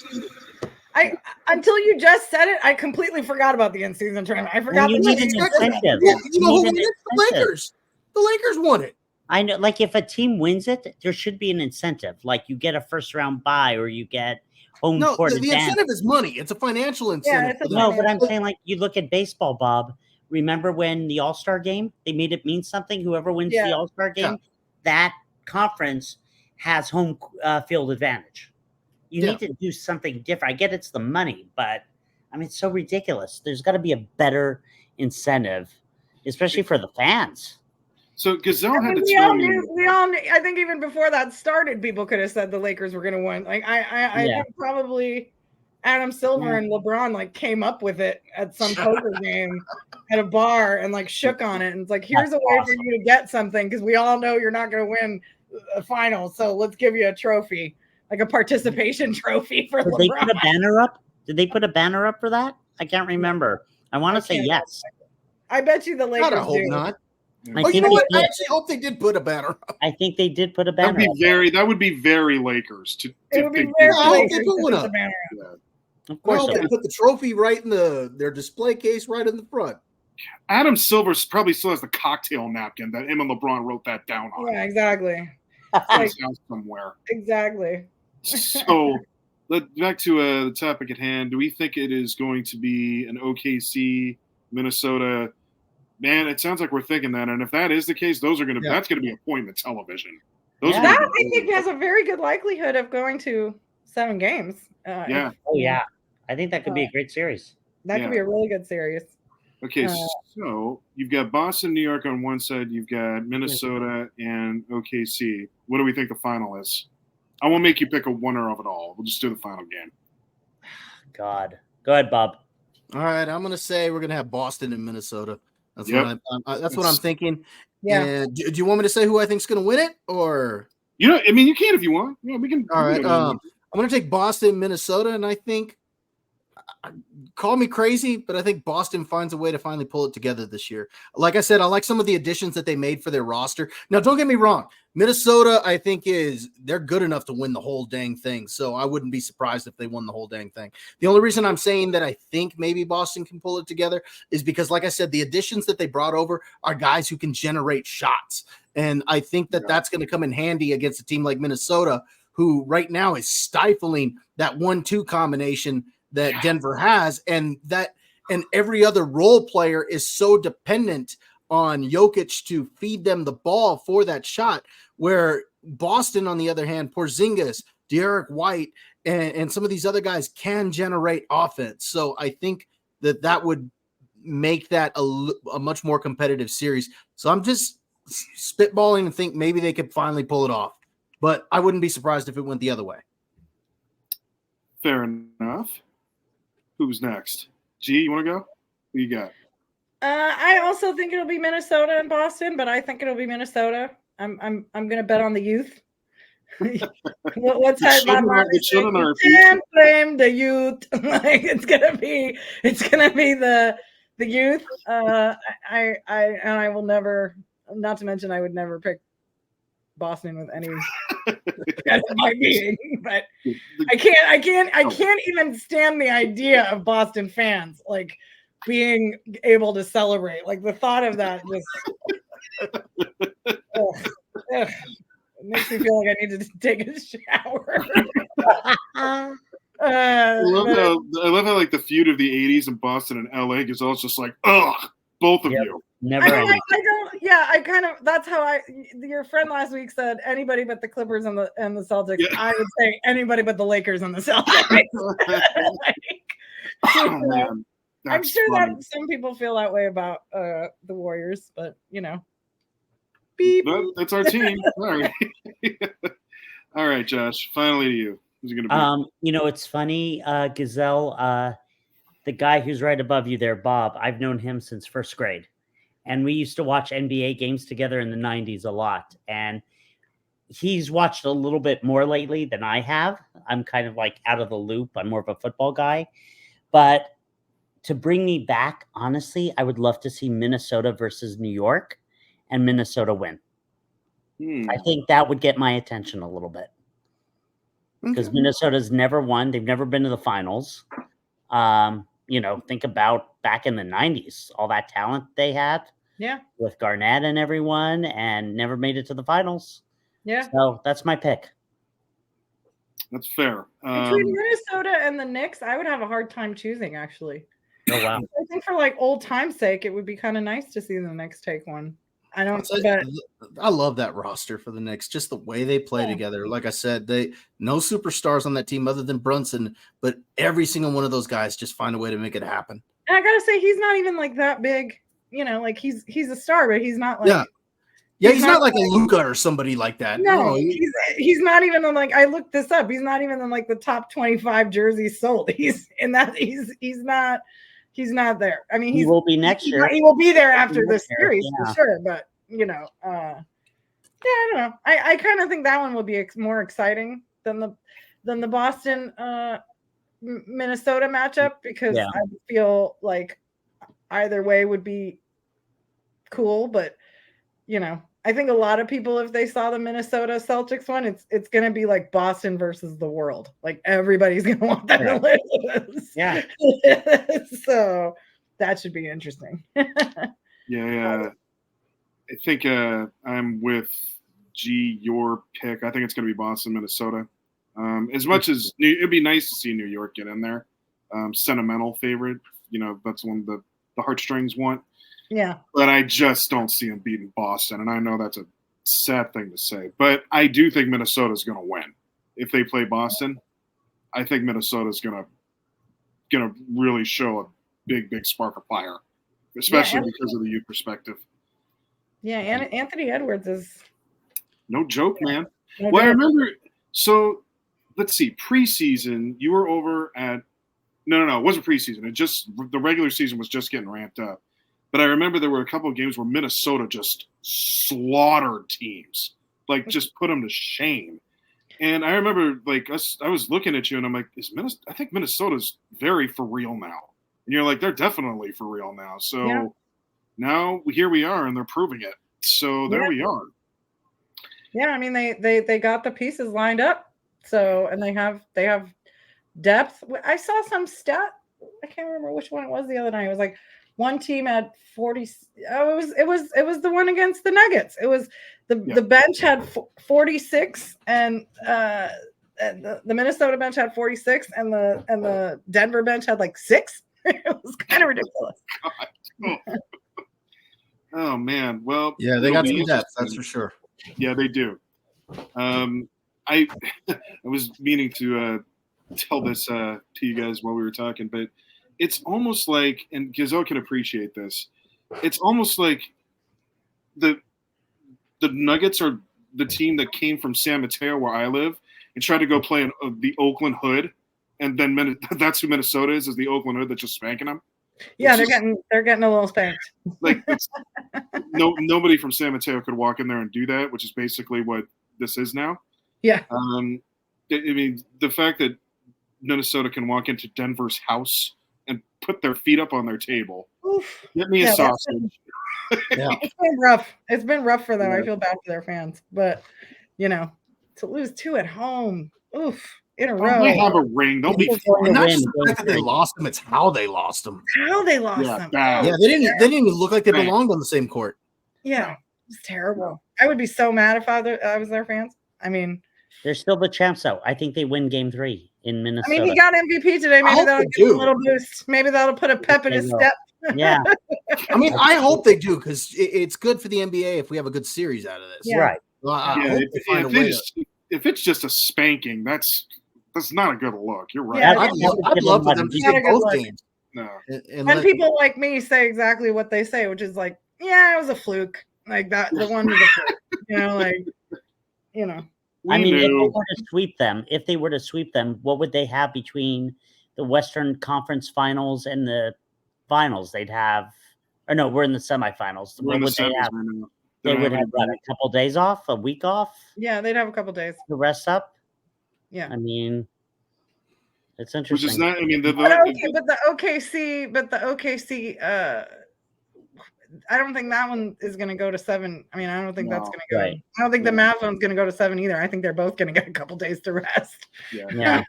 Until you just said it, I completely forgot about the in-season tournament. I forgot you need an incentive. Yeah, you know who won it? The Lakers. The Lakers won it. I know, like if a team wins it, there should be an incentive. Like you get a first round bye or you get home court advantage. The incentive is money. It's a financial incentive. No, but I'm saying, like, you look at baseball, Bob. Remember when the All-Star game, they made it mean something? Whoever wins the All-Star game, that conference has home field advantage. You need to do something different. I get it's the money, but I mean, it's so ridiculous. There's got to be a better incentive, especially for the fans. So Gazelle had to tell me. We all knew, I think even before that started, people could have said the Lakers were going to win. Like I think probably Adam Silver and LeBron like came up with it at some poker game at a bar and like shook on it. And it's like, here's a way for you to get something because we all know you're not going to win a final. So let's give you a trophy. Like a participation trophy for LeBron. Did they put a banner up? Did they put a banner up for that? I can't remember. I want to say yes. I bet you the Lakers I hope not. You know what? I actually hope they did put a banner up. I think they did put a banner up. That would be very Lakers. It would be very Lakers to put a banner up. Of course, they put the trophy right in their display case right in the front. Adam Silver probably still has the cocktail napkin that him and LeBron wrote that down on. Yeah, exactly. Like, somewhere. Exactly. So, back to the topic at hand. Do we think it is going to be an OKC, Minnesota? Man, it sounds like we're thinking that, and if that is the case, that's going to be appointment television. That I think has a very good likelihood of going to 7 games. Yeah. I think that could be a great series. That could be a really good series. Okay, so you've got Boston, New York on one side. You've got Minnesota and OKC. What do we think the final is? I won't make you pick a winner of it all. We'll just do the final game. God. Go ahead, Bob. All right, I'm going to say we're going to have Boston and Minnesota. That's what I'm thinking. Yeah. And do you want me to say who I think is going to win it, or? You know, I mean, you can if you want. Yeah, we can. All right. I'm going to take Boston, Minnesota, and I think, call me crazy, but I think Boston finds a way to finally pull it together this year. Like I said, I like some of the additions that they made for their roster. Now, don't get me wrong. Minnesota, I think they're good enough to win the whole dang thing. So I wouldn't be surprised if they won the whole dang thing. The only reason I'm saying that I think maybe Boston can pull it together is because, like I said, the additions that they brought over are guys who can generate shots. And I think that that's going to come in handy against a team like Minnesota, who right now is stifling that 1-2 combination that Denver has, and every other role player is so dependent on Jokic to feed them the ball for that shot, where Boston, on the other hand, Porzingis, Derek White, and some of these other guys can generate offense. So I think that would make that a much more competitive series. So I'm just spitballing and think maybe they could finally pull it off, but I wouldn't be surprised if it went the other way. Fair enough. Who's next? G, you want to go? Who you got? I also think it'll be Minnesota and Boston, but I think it'll be Minnesota. I'm gonna bet on the youth. What's that? Can't blame the youth. Like it's gonna be the youth. I will never. Not to mention, I would never pick Boston with any my being, but I can't even stand the idea of Boston fans like being able to celebrate. Like the thought of that just it makes me feel like I need to take a shower. I love how like the feud of the 80s in Boston and LA is all just like, ugh, both of you. Never. That's how your friend last week said anybody but the Clippers and the Celtics. Yeah. I would say anybody but the Lakers and the Celtics. Oh man. I'm sure funny. That some people feel that way about the Warriors, but beep. But that's our team. All right. All right, Josh. Finally to you. Who's it gonna be? It's funny, Gazelle, the guy who's right above you there, Bob, I've known him since first grade. And we used to watch NBA games together in the 90s a lot. And he's watched a little bit more lately than I have. I'm kind of like out of the loop. I'm more of a football guy. But to bring me back, honestly, I would love to see Minnesota versus New York and Minnesota win. I think that would get my attention a little bit. Because Minnesota's never won. They've never been to the finals. Think about back in the 90s, all that talent they had. Yeah. With Garnett and everyone, and never made it to the finals. Yeah. So that's my pick. That's fair. Between Minnesota and the Knicks, I would have a hard time choosing, actually. Oh, wow. I think for like old time's sake, it would be kind of nice to see the Knicks take one. I love that roster for the Knicks, just the way they play together. Like I said, no superstars on that team other than Brunson, but every single one of those guys just find a way to make it happen. And I gotta say, he's not even like that big, like he's a star, but he's not like he's not like a Luka or somebody like that. No, he's not even on like I looked this up. He's not even in like the top 25 jerseys sold. He's in that he's not there. I mean, he will be next year. He will be there after this series for sure. But I don't know. I kind of think that one will be more exciting than the Boston Minnesota matchup because I feel like either way would be cool. But I think a lot of people, if they saw the Minnesota Celtics one, it's going to be like Boston versus the world. Like everybody's going to want them to lose. Yeah. So that should be interesting. Yeah. I think I'm with G, your pick. I think it's going to be Boston, Minnesota. As much as it'd be nice to see New York get in there. Sentimental favorite. That's one the heartstrings want. Yeah. But I just don't see them beating Boston. And I know that's a sad thing to say. But I do think Minnesota's going to win. If they play Boston, I think Minnesota's going to really show a big, big spark of fire, especially because of the youth perspective. Yeah, and Anthony Edwards is no joke, man. I remember. So let's see. Preseason, you were over at. No. It wasn't preseason. The regular season was just getting ramped up. But I remember there were a couple of games where Minnesota just slaughtered teams, like just put them to shame. And I remember, like, I was looking at you, and I'm like, I think Minnesota's very for real now. And you're like, they're definitely for real now. So now here we are, and they're proving it. So there we are. Yeah, I mean, they got the pieces lined up. So, and they have depth. I saw some stat. I can't remember which one it was the other night. It was like one team had 40. Oh, it was the one against the Nuggets. It was the bench had 46, and the Minnesota bench had 46, and the Denver bench had like 6. It was kind of ridiculous. Oh man. Well, yeah, they got some depth, that's for sure. Yeah, they do. I was meaning to tell this to you guys while we were talking, but it's almost like, and Gazelle can appreciate this, it's almost like the Nuggets are the team that came from San Mateo, where I live, and tried to go play in the Oakland Hood, and then that's who Minnesota is the Oakland Hood that's just spanking them. Yeah, they're getting a little spanked. Like nobody from San Mateo could walk in there and do that, which is basically what this is now. Yeah. I mean, the fact that Minnesota can walk into Denver's house and put their feet up on their table. Oof. Get me a sausage. It's been rough. It's been rough for them. I feel bad for their fans, but to lose 2 at home, in a row. They have a ring. They'll be. Not just the fact that they lost them; it's how they lost them. How they lost them. Bad. Yeah, they didn't even look like they belonged on the same court. Yeah, it's terrible. I would be so mad if I was their fans. I mean, they're still the champs, though. I think they win Game 3 in Minnesota. I mean, he got MVP today. Maybe that'll give him a little boost. Maybe that'll put a pep in his step. Yeah. I mean, I hope they do, because it's good for the NBA if we have a good series out of this. Yeah. Right. Well, I hope they find a way. If it's just a spanking, that's not a good look. You're right. Yeah, I'd love for them to get both games. No. And people like me say exactly what they say, which is like, yeah, it was a fluke. Like that, the one was a fluke. I mean, if they were to sweep them, what would they have between the Western Conference Finals and the finals? They'd have, or no, we're in the semifinals. What would they have? They would have a couple days off, a week off. Yeah, they'd have a couple days to rest up. Yeah, I mean, it's interesting. Which is not. I mean, but the OKC. I don't think that one is going to go to 7. I mean, I don't think that's going to go. Right. I don't think the Mavs one's going to go to 7 either. I think they're both going to get a couple days to rest. Yeah.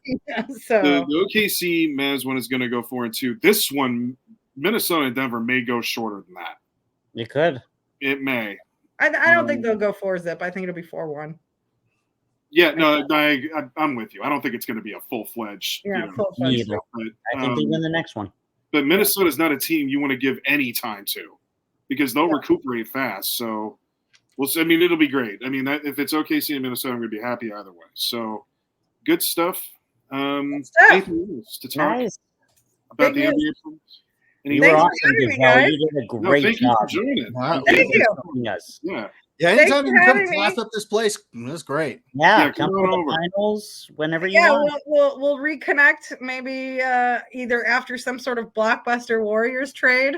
So the OKC Mavs one is going to go 4-2. This one, Minnesota and Denver may go shorter than that. It could. It may. I don't think they'll go 4-zip. I think it'll be 4-1. Yeah, no, I'm with you. I don't think it's going to be a full-fledged. Full-fledged. I think they win the next one. But Minnesota's not a team you want to give any time to, because they'll recuperate fast. So, I mean, it'll be great. I mean, if it's OKC and Minnesota, I'm going to be happy either way. So, good stuff. Anything else to talk about the NBA? You were awesome, Gazelle. You did a great thank job. you for joining. Wow. Thank you. Yeah, anytime you come class up this place, that's great. Yeah, come to the finals whenever you want. We'll reconnect maybe either after some sort of blockbuster Warriors trade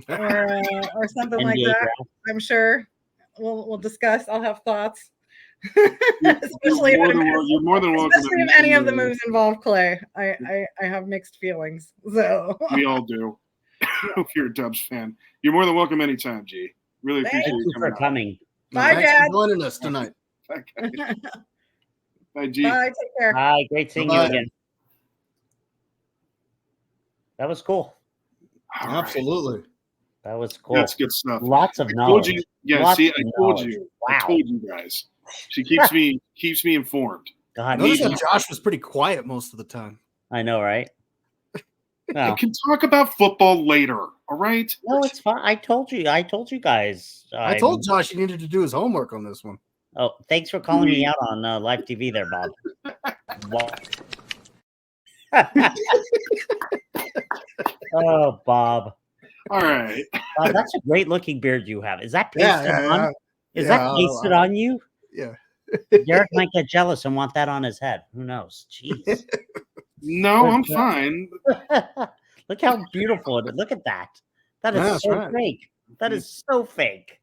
or something like that. Draft. I'm sure we'll discuss. I'll have thoughts. Especially you're more than welcome. Especially if any of the moves involve Clay. I have mixed feelings. So we all do. If you're a Dubs fan, you're more than welcome anytime, G. Really appreciate you for coming. Bye, Thanks Dad. for joining us tonight. Bye, G. Bye. Take care. Bye. Great seeing you again. That was cool. Absolutely. That was cool. That's good stuff. Lots of knowledge. I told you. Wow. I told you guys. She keeps me informed. God, notice that Josh was pretty quiet most of the time. I know, right? No. We can talk about football later. All right. No, it's fine. I told you guys. I told Josh he needed to do his homework on this one. Oh, thanks for calling me out on live TV there, Bob. Oh, Bob. All right. That's a great looking beard you have. Is that pasted on? Is that pasted on you? Yeah. Derek might get jealous and want that on his head. Who knows? Jeez. No, I'm fine. Look how beautiful it is. Look at that. That is fake. That is so fake.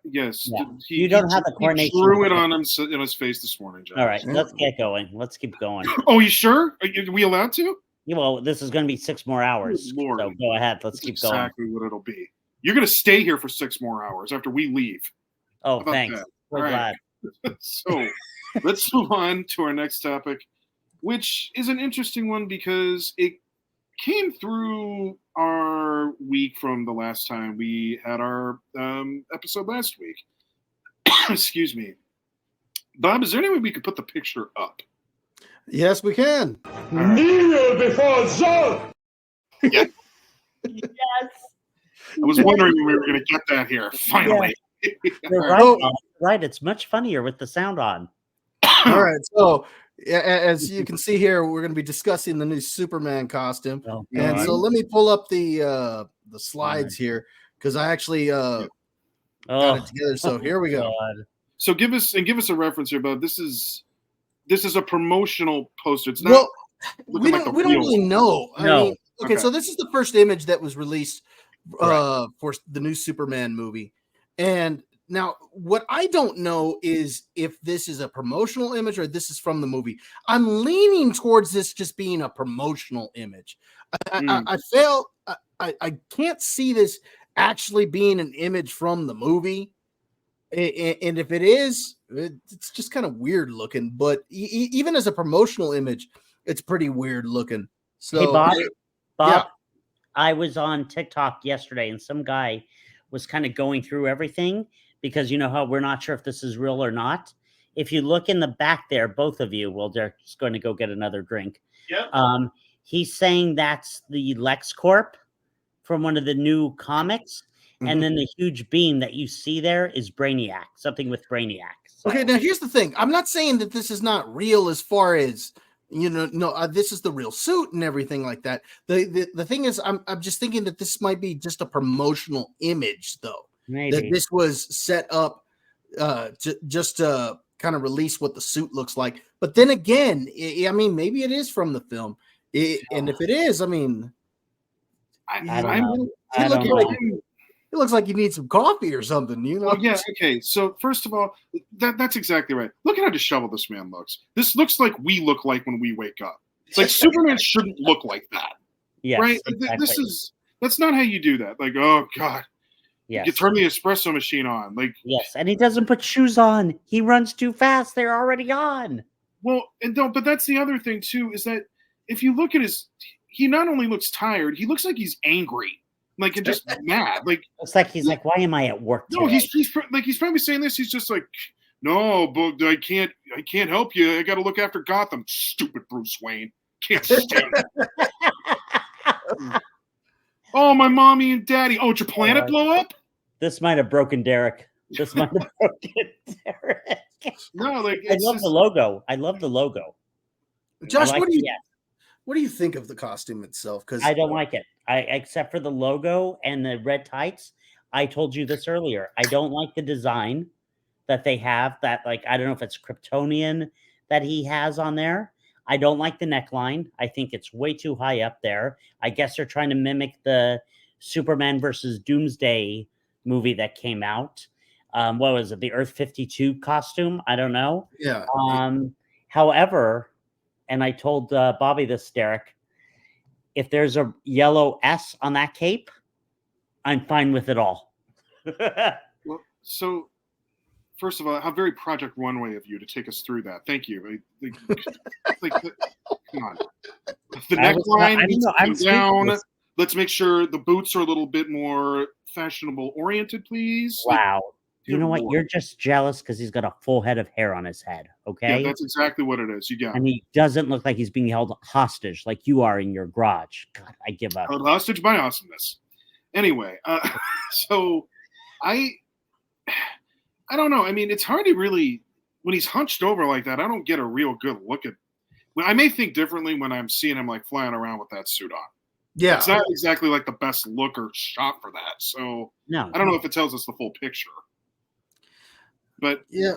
Yes. Yeah. You don't have the coordination. He drew it on him in his face this morning, Josh. All right, let's get going. Let's keep going. Oh, you sure? Are we allowed to? Yeah, well, this is going to be 6 more hours. Good Lord. So go ahead. Let's keep going. Exactly what it'll be. You're going to stay here for 6 more hours after we leave. Oh, thanks. We're glad. So let's move on to our next topic, which is an interesting one because it came through our week from the last time we had our episode last week. Excuse me. Bob, is there any way we could put the picture up? Yes, we can. Kneel before Zod! Yeah. Yes. I was wondering when we were going to get that here. Finally. You're right. Right. It's much funnier with the sound on. All right. So, as you can see here, we're going to be discussing the new Superman costume. Oh, and so let me pull up the slides here because I actually got it together. So here we go. God. So give us a reference here, Bob. This is a promotional poster. It's not. We don't really know. No. I mean, okay, so this is the first image that was released for the new Superman movie. And now what I don't know is if this is a promotional image or this is from the movie. I'm leaning towards this just being a promotional image. I can't see this actually being an image from the movie. And if it is, it's just kind of weird looking. But even as a promotional image, it's pretty weird looking. So, hey, Bob, I was on TikTok yesterday, and some guy was kind of going through everything because you know how we're not sure if this is real or not. If you look in the back there, both of you, well, they're just going to go get another drink. Yep. He's saying that's the LexCorp from one of the new comics. And then the huge beam that you see there is Brainiac, something with Brainiac. So. Okay, now here's the thing. I'm not saying that this is not real as far as, this is the real suit and everything like that. The thing is, I'm just thinking that this might be just a promotional image, though. Maybe. That this was set up just to kind of release what the suit looks like. But then again, I mean, maybe it is from the film. And if it is, I mean, I don't know. It looks like you need some coffee or something, you know? Oh, yeah, okay. So, first of all, that's exactly right. Look at how disheveled this man looks. This looks like we look like when we wake up. It's like Superman shouldn't look like that. Yes, right? Exactly. That's not how you do that. Like, oh, God. Yes. You turn the espresso machine on. Like, yes, and he doesn't put shoes on. He runs too fast. They're already on. Well, but that's the other thing, too, is that if you look at he not only looks tired, he looks like he's angry. Like, and just mad. Like, it's like he's like, why am I at work today? No, he's probably saying this. He's just like, no, but I can't help you. I got to look after Gotham. Stupid Bruce Wayne. Can't stand it. Oh, my mommy and daddy. Oh, did your planet blow up? This might have broken Derek. No, like I love the logo. I love the logo. Josh, what do you think of the costume itself? Because I don't like it. Except for the logo and the red tights. I told you this earlier. I don't like the design that they have. That, like, I don't know if it's Kryptonian that he has on there. I don't like the neckline. I think it's way too high up there. I guess they're trying to mimic the Superman versus Doomsday movie that came out. What was it? The Earth 52 costume? I don't know. Yeah. However, and I told Bobby this, Derek, if there's a yellow S on that cape, I'm fine with it all. Well, so first of all, how very Project Runway of you to take us through that. Thank you. Come on. The neckline needs to come down. Let's make sure the boots are a little bit more fashionable oriented, please. Wow. You know what? You're just jealous because he's got a full head of hair on his head. Okay. Yeah, that's exactly what it is. You got it. And he doesn't look like he's being held hostage like you are in your garage. God, I give up. Held hostage by awesomeness. Anyway, so I don't know. I mean, it's hard to really, when he's hunched over like that, I don't get a real good look at. I may think differently when I'm seeing him like flying around with that suit on. Yeah, it's not exactly like the best look or shot for that. So no, I don't know if it tells us the full picture. But yeah,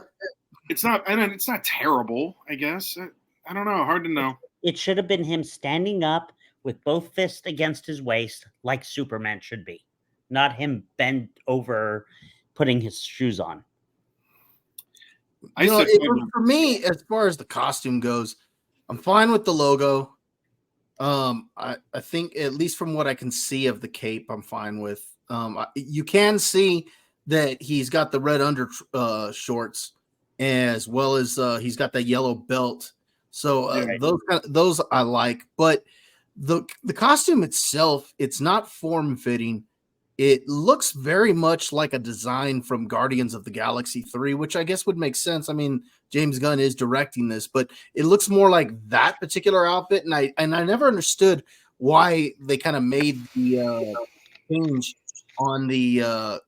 it's not. It's not terrible. I guess I don't know. Hard to know. It should have been him standing up with both fists against his waist, like Superman should be, not him bent over putting his shoes on. For me, as far as the costume goes, I'm fine with the logo. I think, at least from what I can see of the cape, I'm fine with. You can see that he's got the red under shorts, as well as he's got that yellow belt. So those I like, but the costume itself, it's not form fitting. It looks very much like a design from Guardians of the Galaxy 3, which I guess would make sense. I mean, James Gunn is directing this, but it looks more like that particular outfit. And I never understood why they kind of made the change on the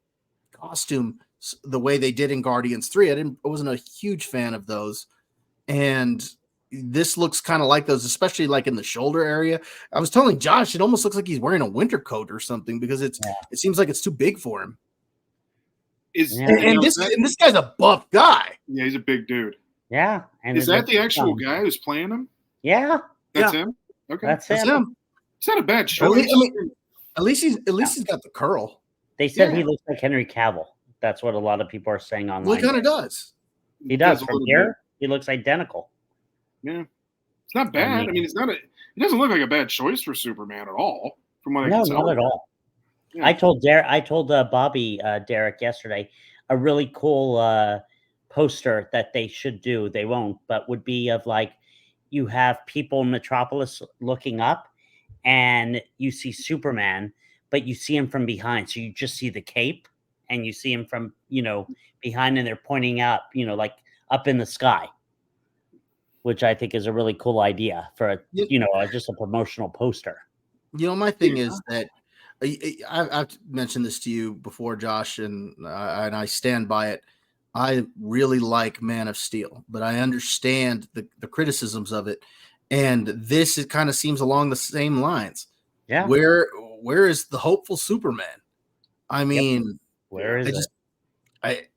costume the way they did in Guardians 3. I wasn't a huge fan of those. And this looks kind of like those, especially like in the shoulder area. I was telling Josh, it almost looks like he's wearing a winter coat or something, because it seems like it's too big for him. This guy's a buff guy. Yeah, he's a big dude. Yeah. And is that the actual guy who's playing him? Yeah. That's him? Okay. That's him. It's not a bad choice. At least he's got the curl. They said he looks like Henry Cavill. That's what a lot of people are saying online. Well, he kind of does. He does. From here, he looks identical. Yeah. It's not bad. I mean, he doesn't look like a bad choice for Superman at all, from what I can tell. No, not at all. Yeah. I told Bobby Derek yesterday, a really cool poster that they should do. They won't, but would be of like, you have people in Metropolis looking up, and you see Superman, but you see him from behind. So you just see the cape, and you see him from, behind, and they're pointing up, like up in the sky, which I think is a really cool idea for just a promotional poster. My thing is that I've mentioned this to you before, Josh, and I stand by it. I really like Man of Steel, but I understand the criticisms of it, and this kind of seems along the same lines. Yeah. Where is the hopeful Superman? I mean, where is it?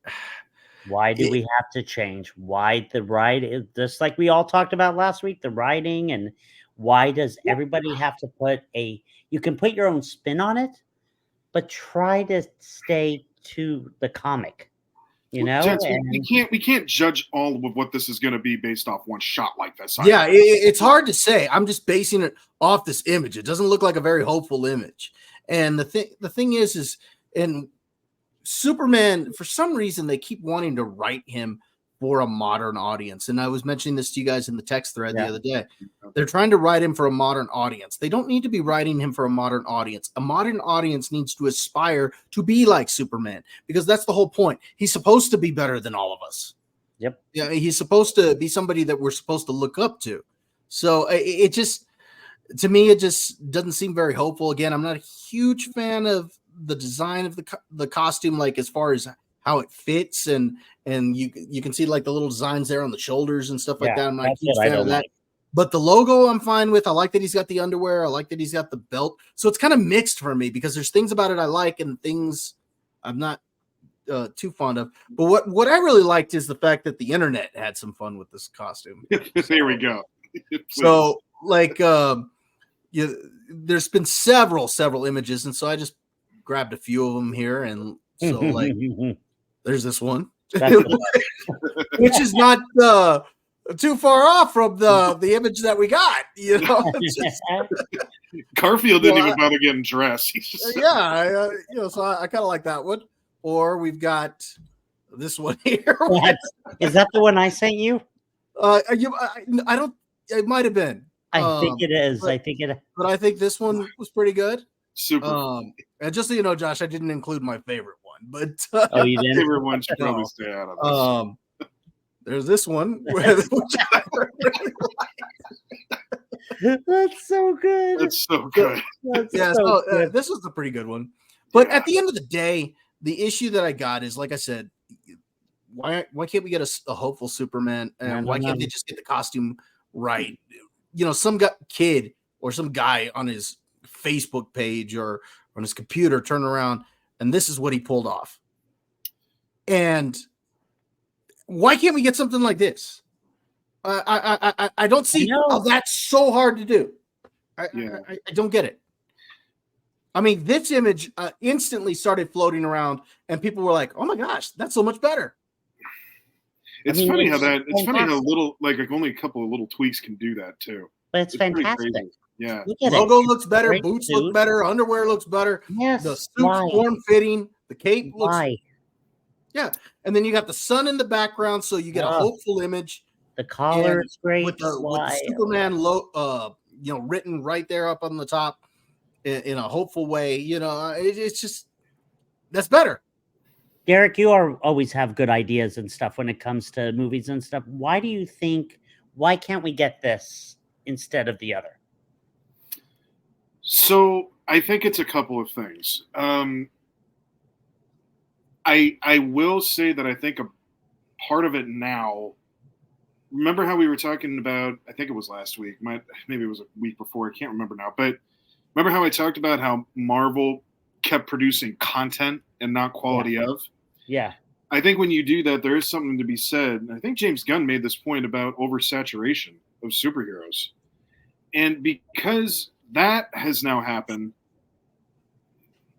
Why do we have to change? Why the ride is just like we all talked about last week, the writing, and why does everybody have to put you can put your own spin on it, but try to stay to the comic, Gents, we can't judge all of what this is going to be based off one shot like this. Yeah, it's hard to say. I'm just basing it off this image. It doesn't look like a very hopeful image. And the thing is and Superman, for some reason, they keep wanting to write him for a modern audience. And I was mentioning this to you guys in the text thread the other day. They're trying to write him for a modern audience. They don't need to be writing him for a modern audience. A modern audience needs to aspire to be like Superman, because that's the whole point. He's supposed to be better than all of us. Yep. Yeah, he's supposed to be somebody that we're supposed to look up to. So to me, it just doesn't seem very hopeful. Again, I'm not a huge fan of the design of the costume, like as far as how it fits, and you can see like the little designs there on the shoulders and stuff like that. I'm not a huge fan of that. But the logo I'm fine with. I like that he's got the underwear. I like that he's got the belt. So it's kind of mixed for me, because there's things about it I like and things I'm not too fond of. But what I really liked is the fact that the internet had some fun with this costume. There we go. So like there's been several images, and so I just grabbed a few of them here, and so like there's this one, which is not too far off from the image that we got. Garfield didn't even bother getting dressed. So I kind of like that one. Or we've got this one here. Is that the one I sent you? I don't. It might have been. I think it is. But I think this one was pretty good. Super. And just so you know, Josh, I didn't include my favorite one, but oh, you didn't? Favorite one should probably stay out of this. There's this one, which I really like. That's so good. That's so good. Good. This was a pretty good one. But at the end of the day, the issue that I got is, like I said, why can't we get a hopeful Superman, and why can't they just get the costume right? Some kid or some guy on his Facebook page or on his computer turn around, and this is what he pulled off. And why can't we get something like this? I don't see how that's so hard to do. I don't get it. I mean, this image instantly started floating around, and people were like, "Oh my gosh, that's so much better." It's funny how little like only a couple of little tweaks can do that too. But it's fantastic. Yeah. Logo looks better, boots look better, underwear looks better. Yes. The suit's form fitting, the cape looks. Yeah, and then you got the sun in the background, so you get a hopeful image. The collar is great with the Superman written right there up on the top in a hopeful way. It's just that's better. Derek, you always have good ideas and stuff when it comes to movies and stuff. Why can't we get this instead of the other? So I think it's a couple of things. I will say that I think a part of it now. Remember how we were talking about? I think it was last week. Maybe it was a week before. I can't remember now. But remember how I talked about how Marvel kept producing content and not quality of? Yeah. I think when you do that, there is something to be said. And I think James Gunn made this point about oversaturation of superheroes. And because that has now happened,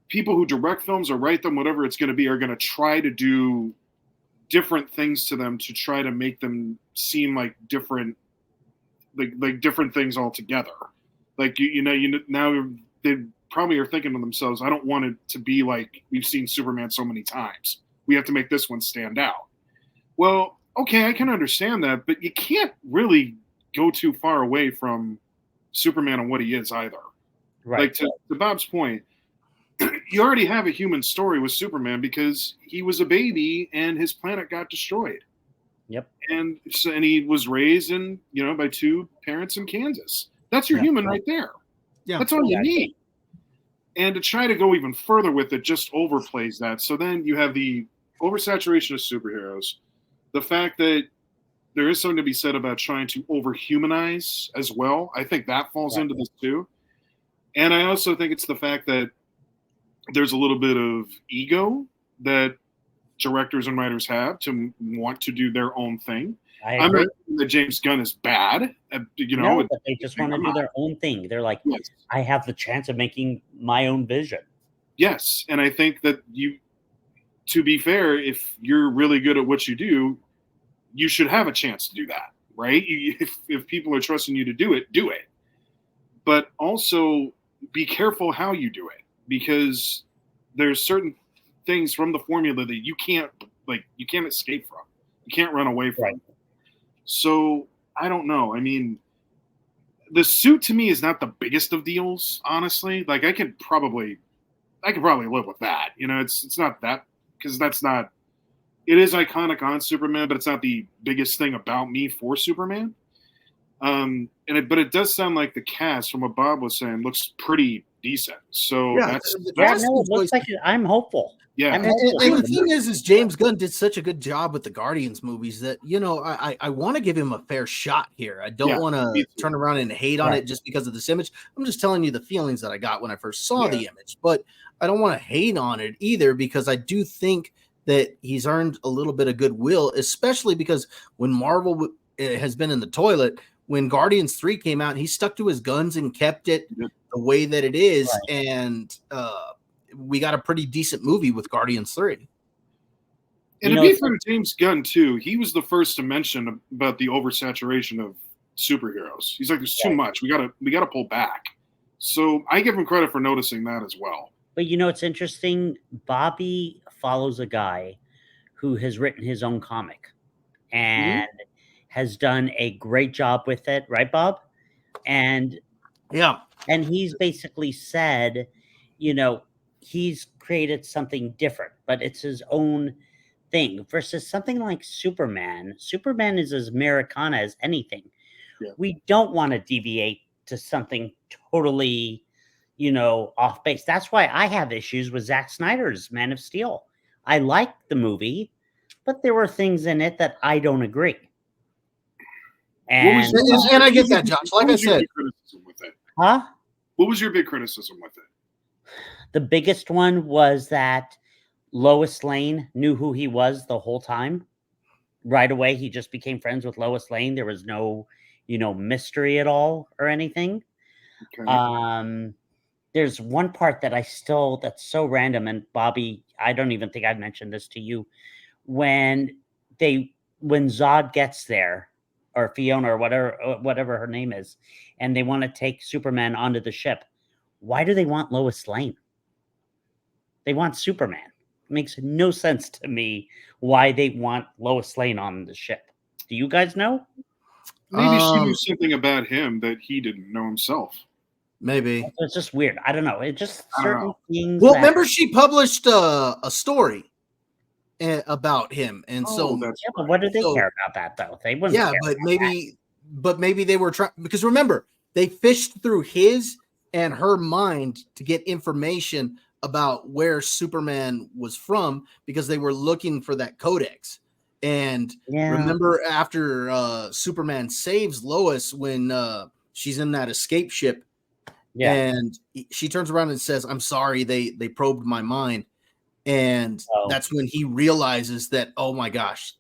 people who direct films or write them, whatever it's going to be, are going to try to do different things to them to try to make them seem like different, like different things altogether. Like, now they probably are thinking to themselves, I don't want it to be like we've seen Superman so many times. We have to make this one stand out. Well, okay, I can understand that, but you can't really go too far away from Superman and what he is either. Right. Like to Bob's point, you already have a human story with Superman because he was a baby and his planet got destroyed. Yep. And he was raised by two parents in Kansas. That's your human right there. Yeah. That's all you need. And to try to go even further with it just overplays that. So then you have the oversaturation of superheroes, the fact that there is something to be said about trying to overhumanize as well. I think that falls into this too. And I also think it's the fact that there's a little bit of ego that directors and writers have to want to do their own thing. I'm not saying that James Gunn is bad. No, but they just want to do their own thing. They're like, yes. I have the chance of making my own vision. Yes, and I think that to be fair, if you're really good at what you do, you should have a chance to do that, right? If people are trusting you to do it, do it. But also be careful how you do it, because there's certain things from the formula that you can't escape from. You can't run away from. Right. So I don't know. I mean, the suit to me is not the biggest of deals, honestly. Like I could probably live with that. It's not that, because that's not. It is iconic on Superman, but it's not the biggest thing about me for Superman. But it does sound like the cast, from what Bob was saying, looks pretty decent. So it looks like I'm hopeful. Yeah, and the thing is James Gunn did such a good job with the Guardians movies that I want to give him a fair shot here. I don't want to turn around and hate on it just because of this image. I'm just telling you the feelings that I got when I first saw the image, but I don't want to hate on it either, because I do think that he's earned a little bit of goodwill, especially because when Marvel has been in the toilet, when Guardians 3 came out, he stuck to his guns and kept it the way that it is, and we got a pretty decent movie with Guardians 3. And to be fair to James Gunn too, he was the first to mention about the oversaturation of superheroes. He's like, there's too much. We gotta pull back. So I give him credit for noticing that as well. But it's interesting. Bobby follows a guy who has written his own comic and has done a great job with it, right, Bob? And he's basically said, he's created something different, but it's his own thing versus something like Superman. Superman is as Americana as anything. Yeah. We don't want to deviate to something totally, off base. That's why I have issues with Zack Snyder's Man of Steel. I liked the movie, but there were things in it that I don't agree. And I get that, Josh. Like I said, what was your big criticism with it? The biggest one was that Lois Lane knew who he was the whole time. Right away, he just became friends with Lois Lane. There was no, mystery at all or anything. Okay. there's one part that that's so random. And Bobby, I don't even think I've mentioned this to you. When Zod gets there, or Fiona, or whatever her name is, and they want to take Superman onto the ship, why do they want Lois Lane? They want Superman. It makes no sense to me why they want Lois Lane on the ship. Do you guys know? Maybe she knew something about him that he didn't know himself. Maybe. It's just weird. I don't know. It just certain things. Well, remember she published a story about him, and but what do they care about that though? They wouldn't. Yeah, but maybe they were trying, because remember, they fished through his and her mind to get information about where Superman was from, because they were looking for that codex. And remember, after Superman saves Lois when she's in that escape ship, and she turns around and says, "I'm sorry, they probed my mind." And that's when he realizes that, oh my gosh,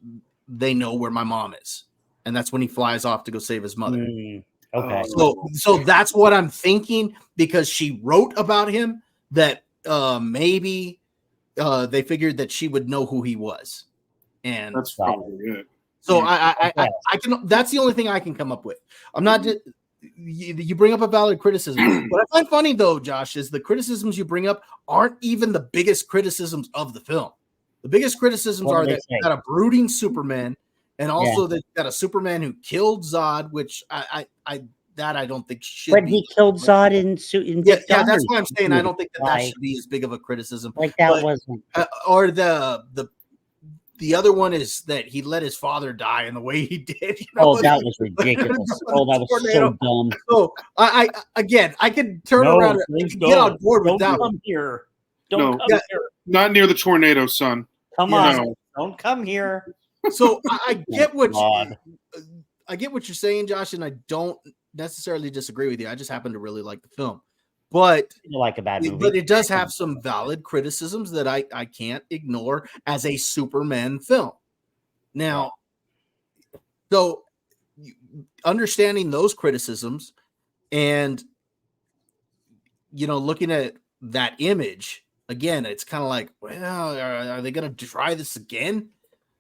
they know where my mom is. And that's when he flies off to go save his mother. Okay. So that's what I'm thinking, because she wrote about him, that maybe they figured that she would know who he was. And that's probably it. So I can, that's the only thing I can come up with. I'm not, you bring up a valid criticism. What I find funny though, Josh, is the criticisms you bring up aren't even the biggest criticisms of the film. The biggest criticisms are that you got a brooding Superman, and also that you got a Superman who killed Zod, which I don't think should. But he killed Zod in that's why I'm saying I don't think that should be as big of a criticism. Like that wasn't. Or the other one is that he let his father die in the way he did. That was ridiculous. That was so dumb. So I could turn around and get on board with that. Don't come here. Don't come here. Not near the tornado, son. Come on. Don't come here. So I get what you're saying, Josh, and I don't necessarily disagree with you. I just happen to really like the film. But you like a bad movie. But it does have some valid criticisms that I can't ignore as a Superman film. Now, so understanding those criticisms and, looking at that image, again, it's kind of like, well, are they going to try this again?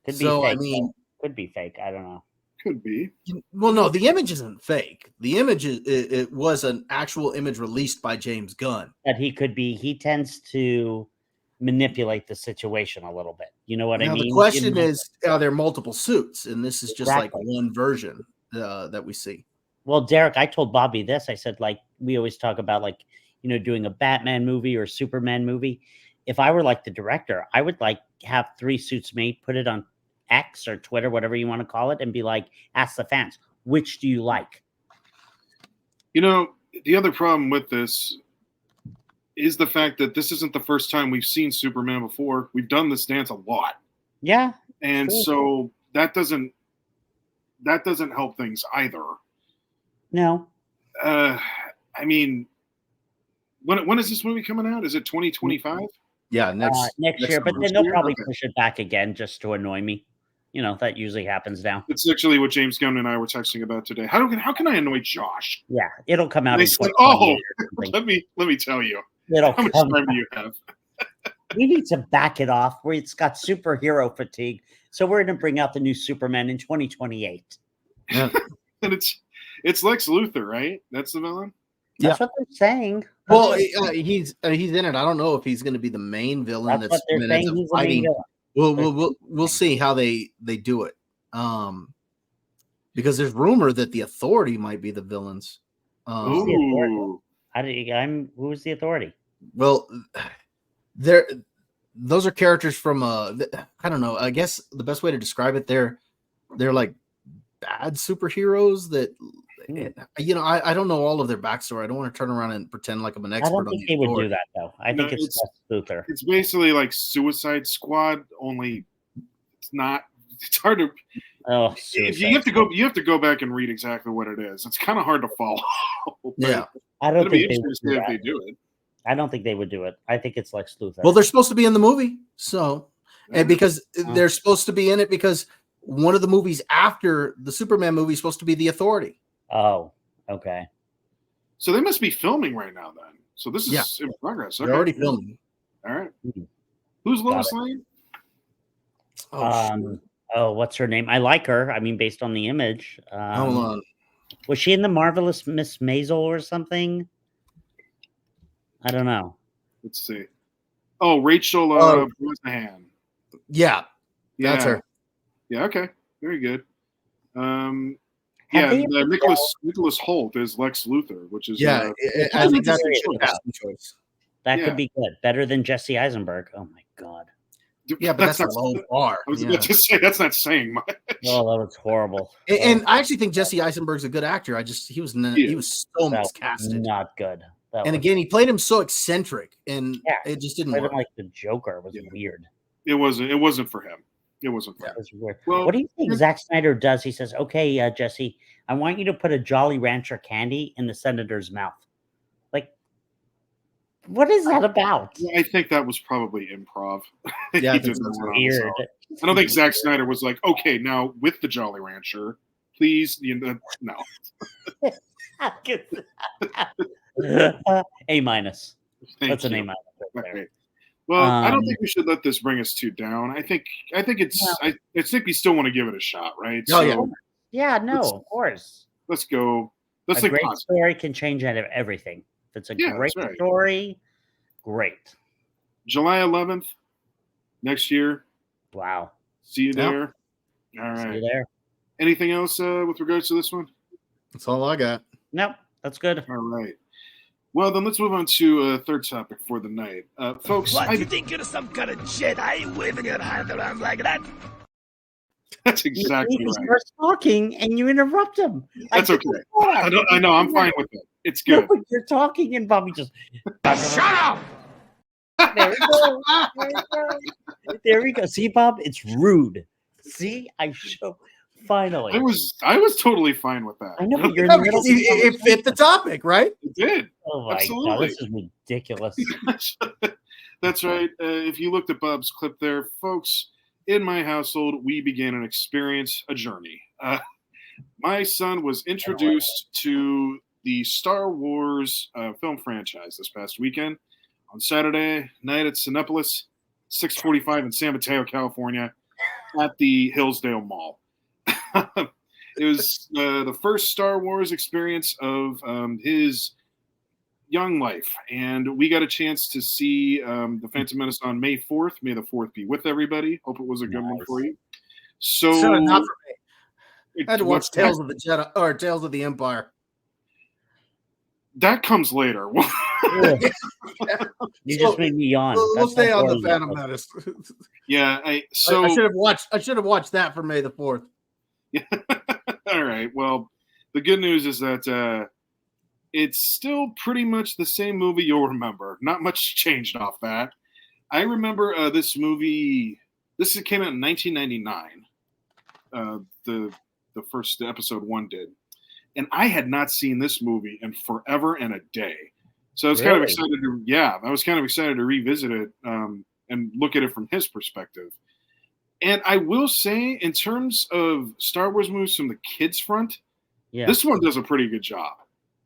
Could be fake. Could be fake. I don't know. Could be. Well, no, the image isn't fake. The image it was an actual image released by James Gunn. That he tends to manipulate the situation a little bit. You know what I mean? The question is, are there multiple suits? And this is just like one version that we see. Well, Derek, I told Bobby this. I said, like, we always talk about, like, doing a Batman movie or a Superman movie. If I were like the director, I would like have 3 suits made, put it on X or Twitter, whatever you want to call it, and be like, ask the fans, which do you like? The other problem with this is the fact that this isn't the first time we've seen Superman before. We've done this dance a lot. Yeah. And so that doesn't help things either. No. I mean, when is this movie coming out? Is it 2025? Yeah, next year. But then they'll probably push it back again just to annoy me. That usually happens now. It's actually what James Gunn and I were texting about today. How can I annoy Josh? Yeah, it'll come out. They said, let me tell you. How much time do you have? We need to back it off where it's got superhero fatigue. So we're going to bring out the new Superman in 2028. Yeah. And it's Lex Luthor, right? That's the villain? That's what they're saying. Well, he's in it. I don't know if he's going to be the main villain. That's what they're saying. He's the main villain. We'll see how they do it. Because there's rumor that the Authority might be the villains. Who's the Authority? Well, those are characters from I don't know. I guess the best way to describe it, they're like bad superheroes that I don't know all of their backstory. I don't want to turn around and pretend like I'm an expert. I don't think they would do that though. I think it's Luthor. It's basically like Suicide Squad, only it's not. It's hard to. Oh, you have to go back and read exactly what it is. It's kind of hard to follow. Yeah, I don't think they do it. I don't think they would do it. I think it's Lex Luthor. Well, they're supposed to be in the movie, and because they're supposed to be in it because one of the movies after the Superman movie is supposed to be the Authority. Oh, okay. So they must be filming right now then. So this is in progress. They're already filming. All right. Who's Lois Lane? What's her name? I like her. I mean, based on the image. Hold on. Was she in the Marvelous Miss Maisel or something? I don't know. Let's see. Oh, Rachel Brosnahan. Yeah, that's her. Yeah. Okay. Very good. Nicholas Hoult is Lex Luthor, which is I think that's a casting choice. That could be good. Better than Jesse Eisenberg. Oh my god. Yeah, but that's a low bar. I was about to say that's not saying much. Oh, that was horrible. And I actually think Jesse Eisenberg's a good actor. He was so miscasted. Not good. And again, he played him so eccentric, and it just didn't work. Like the Joker was weird. It wasn't for him. It wasn't for him. It was weird. Well, what do you think Zack Snyder does? He says, "Okay, Jesse, I want you to put a Jolly Rancher candy in the senator's mouth." Like, what is that about? I think that was probably improv. Yeah, I think that's weird. I don't think Zack Snyder was like, "Okay, now with the Jolly Rancher, please." No. A minus. That's an A minus. Okay. Well, I don't think we should let this bring us too down. I think we still want to give it a shot, right? Of course. Let's go. Let's a great story can change out of everything. If it's a great story, great. July 11th next year. Wow. See you there. All right. See you there. Anything else with regards to this one? That's all I got. Nope. That's good. All right. Well, then let's move on to a third topic for the night. Folks, you think you're some kind of Jedi waving your hand around like that? That's exactly right. He starts talking and you interrupt him. That's okay. I know. I'm fine with it. It's good. No, you're talking and Bobby just shut up. There we go. There we go. See, Bob, it's rude. See, finally. I was totally fine with that. I know, but it fit the topic, right? It did. Oh my God, this is ridiculous. That's right. If you looked at Bob's clip there, folks, in my household, we began an experience, a journey. My son was introduced to the Star Wars film franchise this past weekend on Saturday night at Cinepolis, 645 in San Mateo, California, at the Hillsdale Mall. It was the first Star Wars experience of his young life, and we got a chance to see the Phantom Menace on May 4th. May the 4th be with everybody. Hope it was a good one for you. So not for me. I had to watch Tales of the Jedi or Tales of the Empire. That comes later. You just made me yawn. We'll stay on the Phantom Menace. Yeah, I should have watched that for May the 4th. All right. Well, the good news is that it's still pretty much the same movie you'll remember. Not much changed off that. I remember this movie. This came out in 1999. The first episode 1 did, and I had not seen this movie in forever and a day. So I was kind of excited to. Yeah, I was kind of excited to revisit it and look at it from his perspective. And I will say, in terms of Star Wars movies from the kids' front, this one does a pretty good job.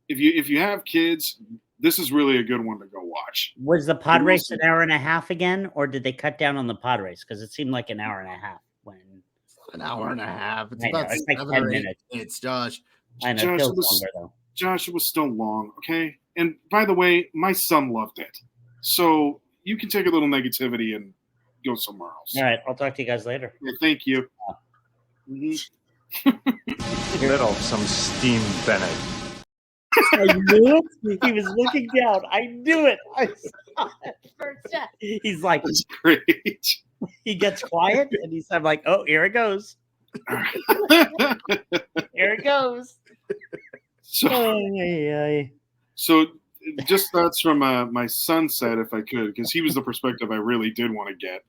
If you have kids, this is really a good one to go watch. Was the pod race an hour and a half again, or did they cut down on the pod race? Because it seemed like an hour and a half. An hour and a half. It's about it's like 10 minutes. It's Josh. I know. It feels longer, though. Josh, it was still long, okay? And by the way, my son loved it. So you can take a little negativity and go somewhere else. All right. I'll talk to you guys later. Yeah, thank you. Little some steam, Bennett. I knew it. He was looking down. I knew it. I saw it first. He's like, that's great. He gets quiet and I'm like, oh, here it goes. Here it goes. So just thoughts from my son's side, if I could, because he was the perspective I really did want to get.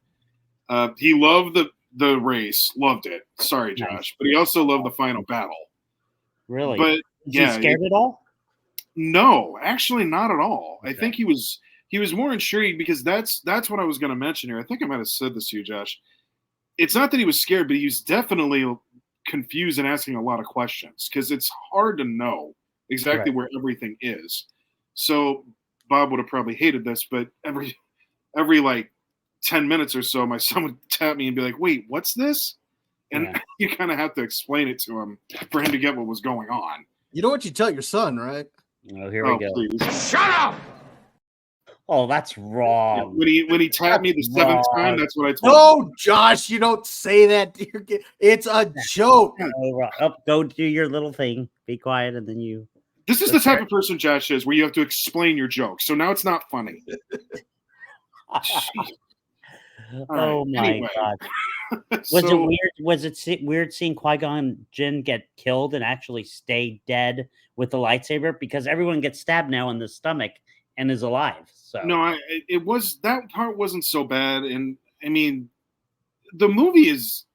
He loved the race, loved it. Sorry, Josh, but he also loved the final battle. Really? But was he scared at all? No, actually, not at all. Okay. I think he was more intrigued because that's what I was going to mention here. I think I might have said this to you, Josh. It's not that he was scared, but he was definitely confused and asking a lot of questions because it's hard to know exactly where everything is. So Bob would have probably hated this, but every like 10 minutes or so, my son would tap me and be like, "Wait, what's this?" And you kind of have to explain it to him for him to get what was going on. You know what you tell your son, right? Oh, here we go. Please. Shut up! Oh, that's wrong. Yeah, when he tapped me the seventh time, that's what I told him. No, Josh, you don't say that to your kid. It's a joke. Go do your little thing. Be quiet, and then you. This is the type of person Josh is, where you have to explain your joke. So now it's not funny. Oh my god! Was it weird? Was it weird seeing Qui-Gon Jinn get killed and actually stay dead with the lightsaber? Because everyone gets stabbed now in the stomach and is alive. So no, it was, that part wasn't so bad, and I mean, the movie is.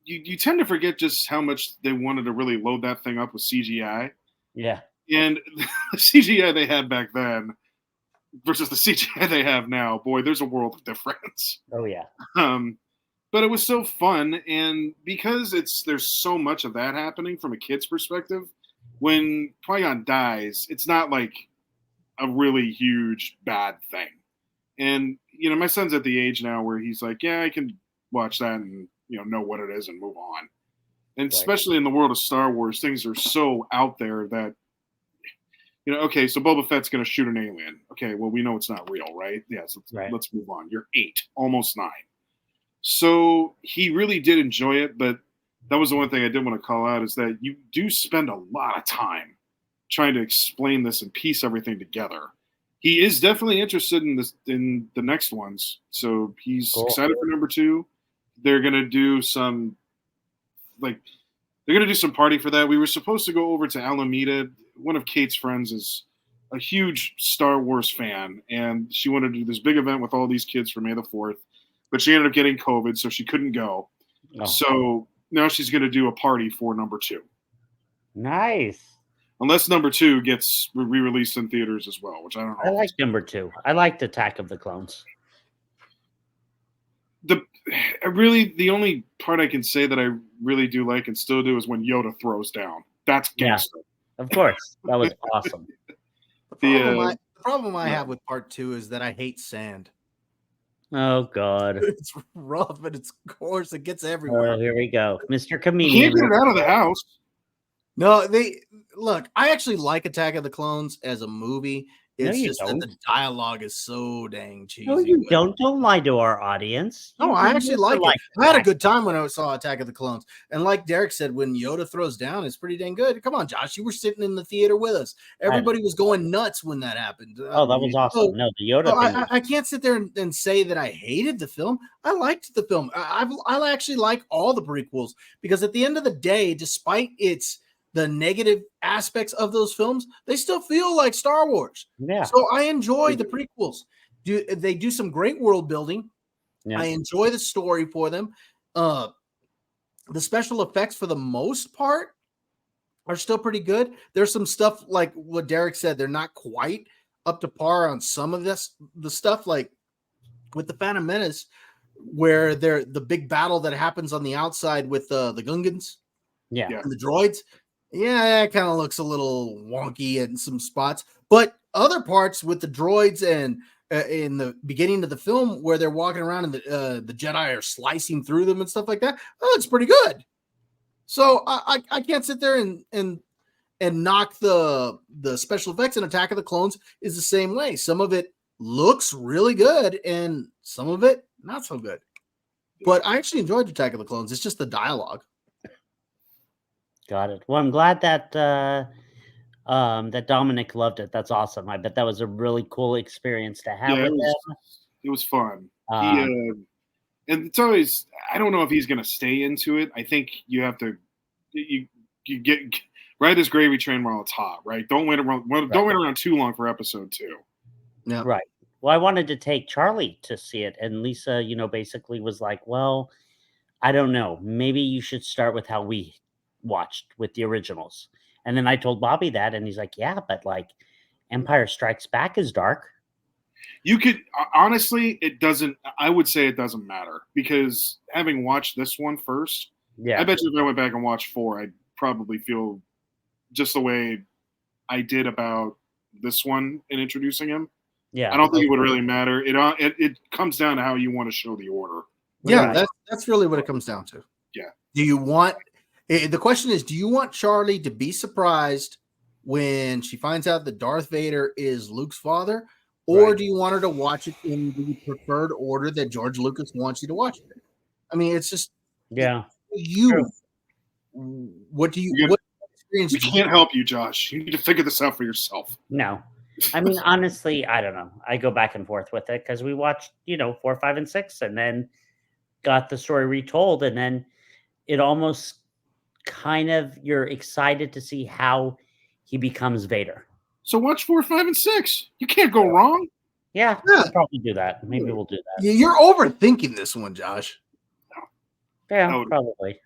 You tend to forget just how much they wanted to really load that thing up with CGI. Yeah, and the CGI they had back then versus the CGI they have now, boy, there's a world of difference. Oh yeah. But it was so fun, and because there's so much of that happening from a kid's perspective, when Qui-Gon dies, it's not like a really huge bad thing. And my son's at the age now where he's like, yeah, I can watch that and know what it is and move on. And especially in the world of Star Wars, things are so out there that okay, so Boba Fett's going to shoot an alien. Okay, well, we know it's not real, right? Yes, let's move on. You're 8, almost 9. So he really did enjoy it, but that was the one thing I did want to call out, is that you do spend a lot of time trying to explain this and piece everything together. He is definitely interested in the next ones, so he's excited for number 2. They're going to do some party for that. We were supposed to go over to Alameda. One of Kate's friends is a huge Star Wars fan, and she wanted to do this big event with all these kids for May the 4th, but she ended up getting COVID, so she couldn't go. Oh. So now she's going to do a party for number 2. Nice. Unless number 2 gets re-released in theaters as well, which I don't know. I like number 2. I liked Attack of the Clones. The only part I can say that I really do like and still do is when Yoda throws down. That's gangster. Yeah, of course. That was awesome. The problem I have with part 2 is that I hate sand. Oh, God. It's rough and it's coarse. It gets everywhere. Oh, here we go. Mr. Comedian. You can't get it out of the house. No, look, I actually like Attack of the Clones as a movie. It's just that the dialogue is so dang cheesy. No, you don't. Don't lie to our audience. No, I actually like it. I had a good time when I saw Attack of the Clones. And like Derek said, when Yoda throws down, it's pretty dang good. Come on, Josh. You were sitting in the theater with us. Everybody was going nuts when that happened. Oh, that was awesome. No, the Yoda thing. I can't sit there and say that I hated the film. I liked the film. I actually like all the prequels because at the end of the day, despite the negative aspects of those films, they still feel like Star Wars. Yeah. So I enjoy the prequels. They do some great world building. Yeah. I enjoy the story for them. The special effects for the most part are still pretty good. There's some stuff like what Derek said, they're not quite up to par on some of the stuff like with the Phantom Menace, where the big battle that happens on the outside with the Gungans. Yeah. And the droids. Yeah, it kind of looks a little wonky in some spots, but other parts with the droids and in the beginning of the film where they're walking around and the Jedi are slicing through them and stuff like that, it's pretty good. So I can't sit there and knock the special effects in Attack of the Clones is the same way. Some of it looks really good and some of it not so good. But I actually enjoyed Attack of the Clones. It's just the dialogue. Got it. Well, I'm glad that that Dominic loved it. That's awesome. I bet that was a really cool experience to have with him. It was fun. And it's always, I don't know if he's going to stay into it. I think you have to, you get ride this gravy train while it's hot, right? Don't wait around too long for episode 2. Yeah. Right. Well, I wanted to take Charlie to see it, and Lisa, basically was like, well, I don't know. Maybe you should start with how we watched with the originals. And then I told Bobby that, and he's like, yeah, but like Empire Strikes Back is dark. You could honestly, I would say it doesn't matter, because having watched this one first, I bet you if I went back and watched 4, I'd probably feel just the way I did about this one in introducing him. Yeah, I don't think it would really matter. It comes down to how you want to show the order. Yeah, that's really what it comes down to. Yeah. Do you want the question is, do you want Charlie to be surprised when she finds out that Darth Vader is Luke's father, or do you want her to watch it in the preferred order that George Lucas wants you to watch it? I mean, it's just what experience? We can't help you, Josh. You need to figure this out for yourself. No. I mean, honestly, I don't know. I go back and forth with it because we watched, 4, 5, and 6, and then got the story retold, and then it almost kind of, you're excited to see how he becomes Vader. So watch 4, 5, and 6. You can't go wrong. Yeah, we'll probably do that. Maybe we'll do that. You're overthinking this one, Josh. Yeah, probably.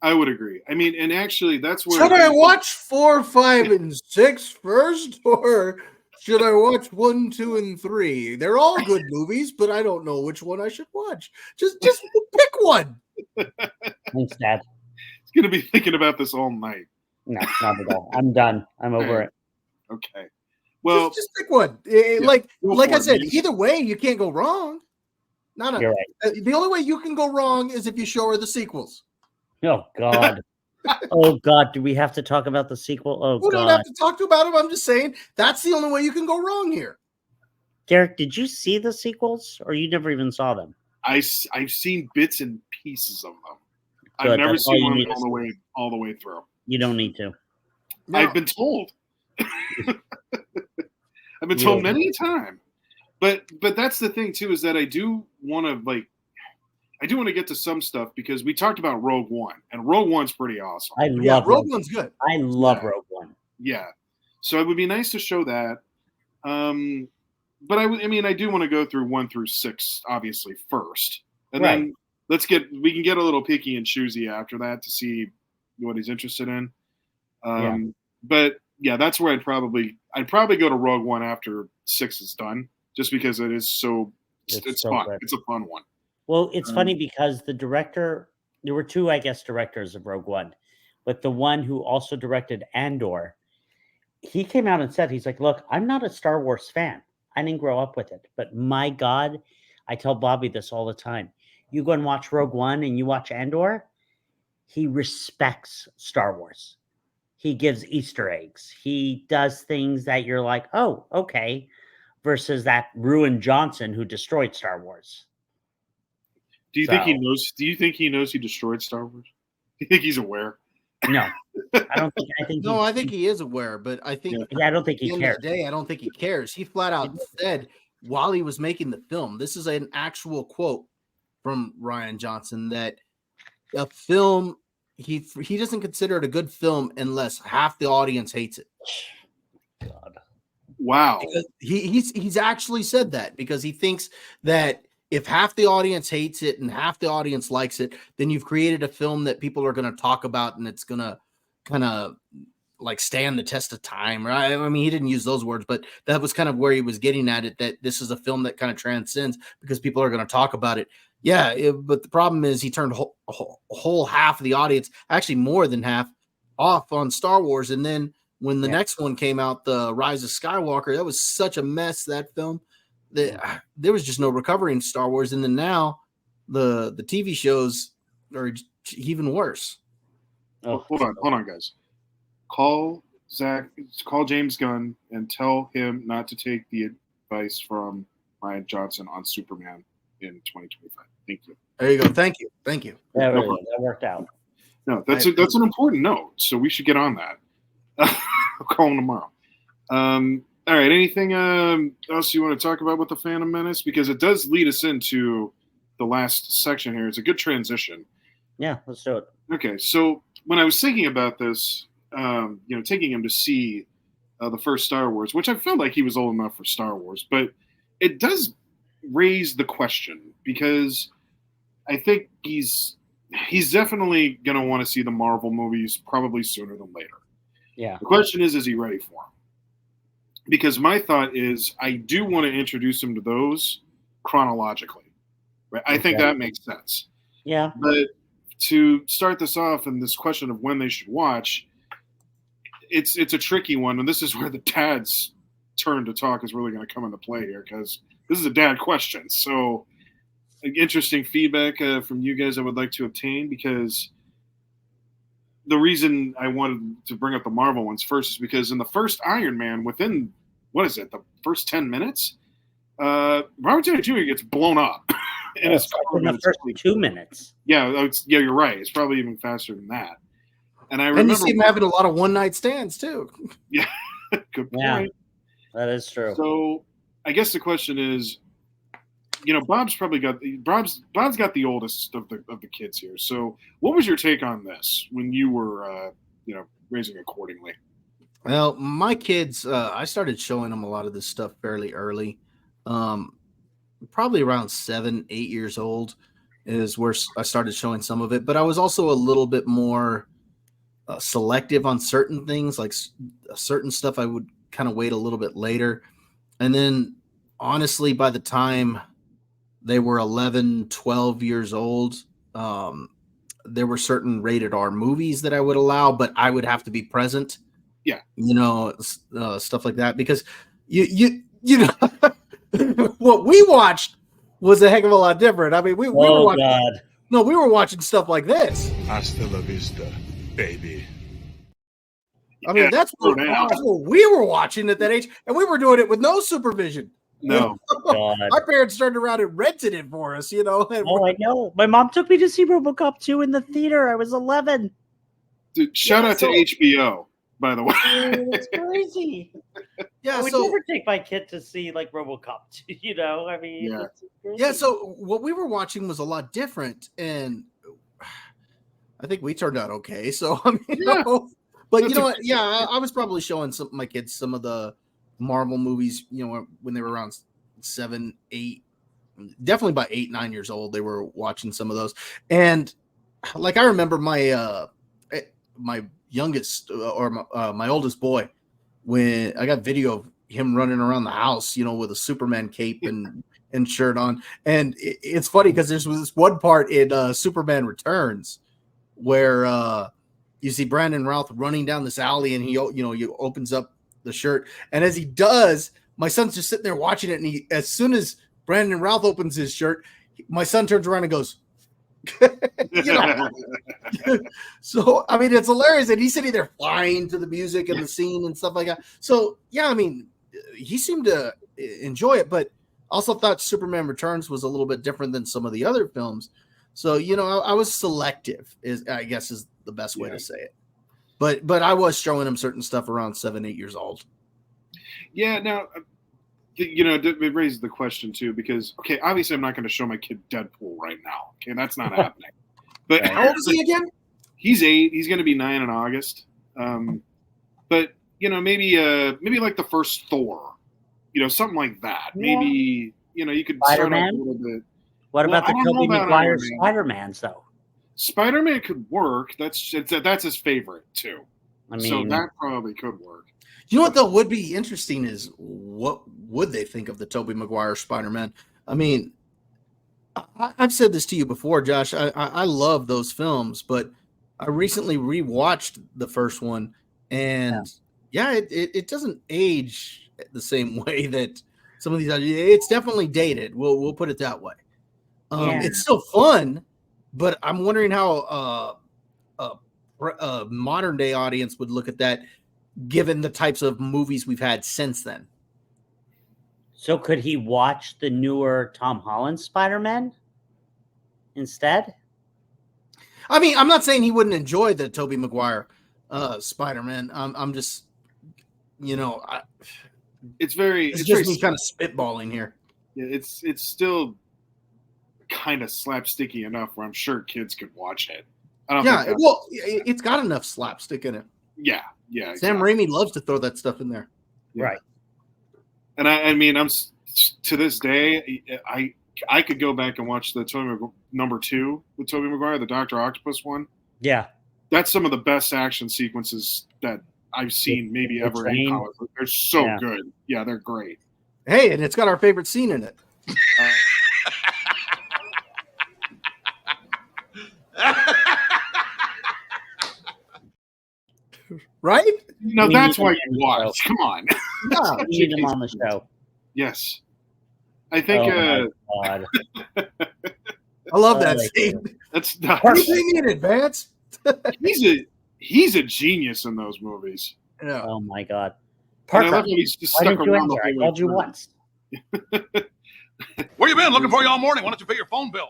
I would agree. I mean, and actually, that's where. Should I watch 4, 5, and 6 first, or should I watch 1, 2, and 3? They're all good movies, but I don't know which one I should watch. Just pick one. Thanks, Dad. He's gonna be thinking about this all night. No, not at all. I'm done. I'm over it. Okay. Well, just pick one. Like I said, either way, you can't go wrong. You're right. The only way you can go wrong is if you show her the sequels. Oh God. Oh God. Do we have to talk about the sequel? Oh God. We don't have to talk about them. I'm just saying that's the only way you can go wrong here. Derek, did you see the sequels, or you never even saw them? I've seen bits and pieces of them. Good, I've never seen one all the way through. You don't need to. No. I've been told. I've been told many a time. But that's the thing too, is that I do want to get to some stuff, because we talked about Rogue One, and Rogue One's pretty awesome. I love Rogue One's good. I love Rogue One. Yeah. So it would be nice to show that. But I do want to go through 1 through 6, obviously, first. And then we can get a little picky and choosy after that to see what he's interested in. But yeah, that's where I'd probably go to Rogue One after 6 is done, just because it is it's so fun. good. It's a fun one. Well, it's funny because there were 2, I guess, directors of Rogue One, but the one who also directed Andor, he came out and said, he's like, look, I'm not a Star Wars fan. I didn't grow up with it, but my God, I tell Bobby this all the time. You go and watch Rogue One and you watch Andor, he respects Star Wars. He gives Easter eggs. He does things that you're like, oh, okay, versus that Ruin Johnson who destroyed Star Wars. Do you think he knows? Do you think he knows he destroyed Star Wars? Do you think he's aware? No, I don't think. I think he is aware, but I think I don't think he cares. I don't think he cares. He flat out said while he was making the film, this is an actual quote from Rian Johnson, that a film he doesn't consider it a good film unless half the audience hates it. God. Wow. Because he's actually said that, because he thinks that if half the audience hates it and half the audience likes it, then you've created a film that people are going to talk about, and it's going to kind of like stand the test of time, right? I mean, he didn't use those words, but that was kind of where he was getting at it, that this is a film that kind of transcends because people are going to talk about it. Yeah, but the problem is he turned a whole half of the audience, actually more than half, off on Star Wars. And then when the next one came out, The Rise of Skywalker, that was such a mess, that film. There was just no recovery in Star Wars. And then now the TV shows are even worse. Oh, hold on, guys. Call James Gunn and tell him not to take the advice from Rian Johnson on Superman in 2025. Thank you. There you go. Thank you. That worked out. No, that's an important note. So we should get on that. I'll call him tomorrow. All right. Anything else you want to talk about with the Phantom Menace? Because it does lead us into the last section here. It's a good transition. Yeah, let's do it. Okay. So when I was thinking about this, taking him to see the first Star Wars, which I felt like he was old enough for Star Wars, but it does raise the question, because I think he's definitely going to want to see the Marvel movies probably sooner than later. Yeah. The question is he ready for them? Because my thought is I do want to introduce him to those chronologically. Right? I think that makes sense. Yeah. But to start this off and this question of when they should watch, it's a tricky one. And this is where the dads turn to talk is really going to come into play here, because this is a dad question. So interesting feedback from you guys I would like to obtain, because the reason I wanted to bring up the Marvel ones first is because in the first Iron Man, within, the first 10 minutes, Robert Downey Jr. gets blown up. In the first 2 minutes. Yeah, you're right. It's probably even faster than that. And I remember, and you see him having a lot of one-night stands too. Yeah, good point. Yeah, that is true. So I guess the question is, Bob's got the oldest of the kids here. So what was your take on this when you were raising accordingly? Well, my kids, I started showing them a lot of this stuff fairly early. Probably around 7, 8 years old is where I started showing some of it. But I was also a little bit more selective on certain things, like certain stuff I would kind of wait a little bit later. And then honestly, by the time they were 11, 12 years old, there were certain rated R movies that I would allow, but I would have to be present. Yeah. Stuff like that, because you know, what we watched was a heck of a lot different. I mean, we were watching, we were watching stuff like this. Hasta la vista, baby. I mean, that's what we were watching at that age, and we were doing it with no supervision. No. My parents turned around and rented it for us, Oh, I know. My mom took me to see RoboCop 2 in the theater. I was 11. Dude, shout out to HBO, by the way. It's crazy. Yeah, I would never take my kid to see like RoboCop 2, I mean, yeah. So what we were watching was a lot different, and I think we turned out okay. So I mean, but you know what? Yeah, I was probably showing my kids some of the Marvel movies, when they were around 7, 8, definitely by 8, 9 years old, they were watching some of those. And like, I remember my youngest or my oldest boy, when I got video of him running around the house, with a Superman cape and shirt on. And it's funny because there's this one part in Superman Returns where you see Brandon Routh running down this alley, and he opens up the shirt, and as he does, my son's just sitting there watching it, and as soon as Brandon Routh opens his shirt, my son turns around and goes, So I mean, it's hilarious, and he's sitting there flying to the music and the scene and stuff like that. So yeah, I mean, he seemed to enjoy it, but also thought Superman Returns was a little bit different than some of the other films. So I was selective, I guess is the best way to say it. But I was showing him certain stuff around 7, 8 years old. Yeah. Now, it raises the question too, because obviously I'm not going to show my kid Deadpool right now. Okay, that's not happening. But how old is he again? He's 8. He's going to be 9 in August. But maybe like the first Thor, something like that. Yeah. Maybe you could Spider-Man? start off a little bit. What about the Tobey Maguire Spider-Mans though? Spider-Man could work. That's his favorite too. I mean, so that probably could work. You know what though would be interesting is what would they think of the Tobey Maguire Spider-Man? I mean, I've said this to you before, Josh. I love those films, but I recently rewatched the first one, and it doesn't age the same way that some of these. It's definitely dated. We'll put it that way. It's still fun, but I'm wondering how a modern day audience would look at that, given the types of movies we've had since then. So could he watch the newer Tom Holland Spider-Man instead? I mean, I'm not saying he wouldn't enjoy the Tobey Maguire Spider-Man. I'm just, it's just me kind of spitballing here. Yeah, it's still kind of slapsticky enough where I'm sure kids could watch it. It's got enough slapstick in it. Yeah. Sam Raimi loves to throw that stuff in there. Yeah. Right. And I mean, I'm to this day, I could go back and watch the number 2 with Tobey Maguire, the Dr. Octopus one. Yeah. That's some of the best action sequences that I've seen maybe ever in Hollywood. They're so good. Yeah, they're great. Hey, and it's got our favorite scene in it. Right? No, that's why you watch. Come on. Yeah. We need him on the show. Yes. I think Oh my God. I love that scene. That's nuts. Anything in advance? He's a genius in those movies. Yeah. Oh my God. And I Parker, love how he's just why stuck didn't you around the answer? I whole way called you through. once. Where you been? Looking for you all morning. Why don't you pay your phone bill?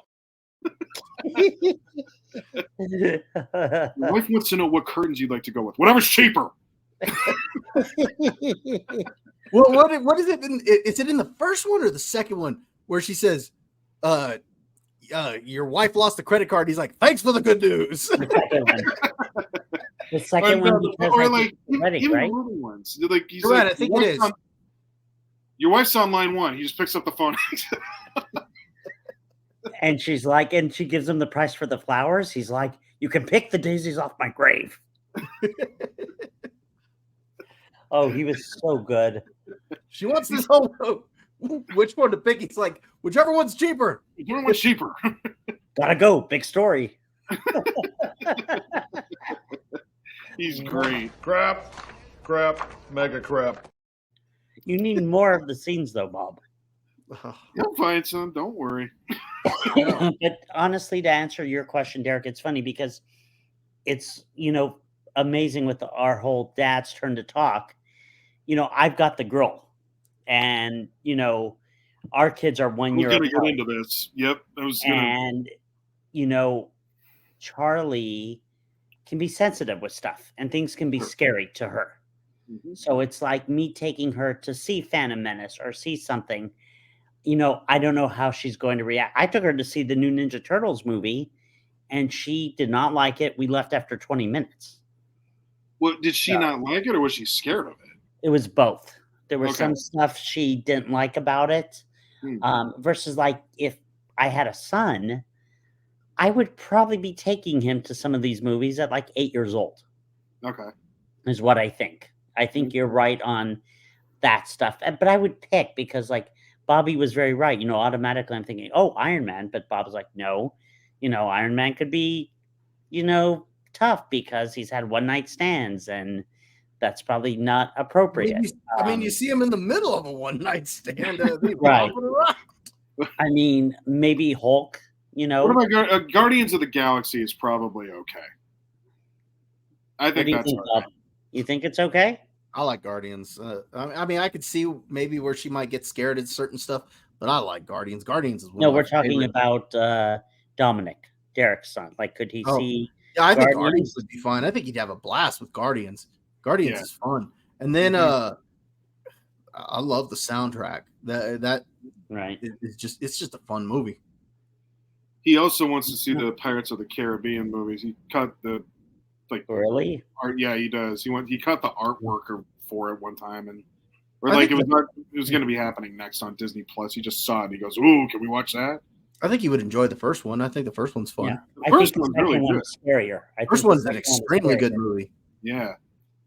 Your wife wants to know what curtains you'd like to go with. Whatever's cheaper. Well, what is it? Is it in the first one or the second one where she says, your wife lost the credit card? He's like, thanks for the good news. The second one, because or I like think it's ready, even right? the early ones. Like he's You're like, right, I think it is. Your wife's on line 1. He just picks up the phone. And she's like, and she gives him the price for the flowers. He's like, you can pick the daisies off my grave. Oh, he was so good. She wants this whole which one to pick. He's like, whichever one's cheaper. Whichever one's cheaper. Gotta go. Big story. He's great. Crap, mega crap. You need more of the scenes, though, Bob. You'll find some. Don't worry. But honestly, to answer your question, Derek, it's funny because it's, amazing with our whole dad's turn to talk. I've got the girl, and, our kids are 1 year We're going to apart. get into this. Yep. And, Charlie can be sensitive with stuff, and things can be scary to her. Mm-hmm. So it's like me taking her to see Phantom Menace or see something. I don't know how she's going to react. I took her to see the new Ninja Turtles movie, and she did not like it. We left after 20 minutes. Well, did she not like it, or was she scared of it? It was both. There was Okay. some stuff she didn't like about it, versus like if I had a son, I would probably be taking him to some of these movies at like 8 years old. Okay. Is what I think. I think you're right on that stuff. But I would pick because like Bobby was very right. Automatically I'm thinking, oh, Iron Man. But Bob's like, no, Iron Man could be, tough because he's had one night stands and that's probably not appropriate. You see him in the middle of a one night stand. Right. I mean, maybe Hulk, What about Guardians of the Galaxy is probably okay. I think that's all right. You think it's okay? I like Guardians. I could see maybe where she might get scared at certain stuff, but I like Guardians. Guardians is one of my we're talking favorite. about Dominic, Derek's son. Like, could he see? Yeah, I think Guardians would be fun. I think he'd have a blast with Guardians. Guardians is fun. And then I love the soundtrack. That right. It's just a fun movie. He also wants to see the Pirates of the Caribbean movies. He cut the really art. Yeah, he does. He cut the artwork for it one time, it was going to be happening next on Disney Plus. He just saw it. And he goes, "Ooh, can we watch that?" I think you would enjoy the first one. I think the first one's fun. Yeah. The first one's really good. Scarier. The first one's an extremely good movie. Yeah,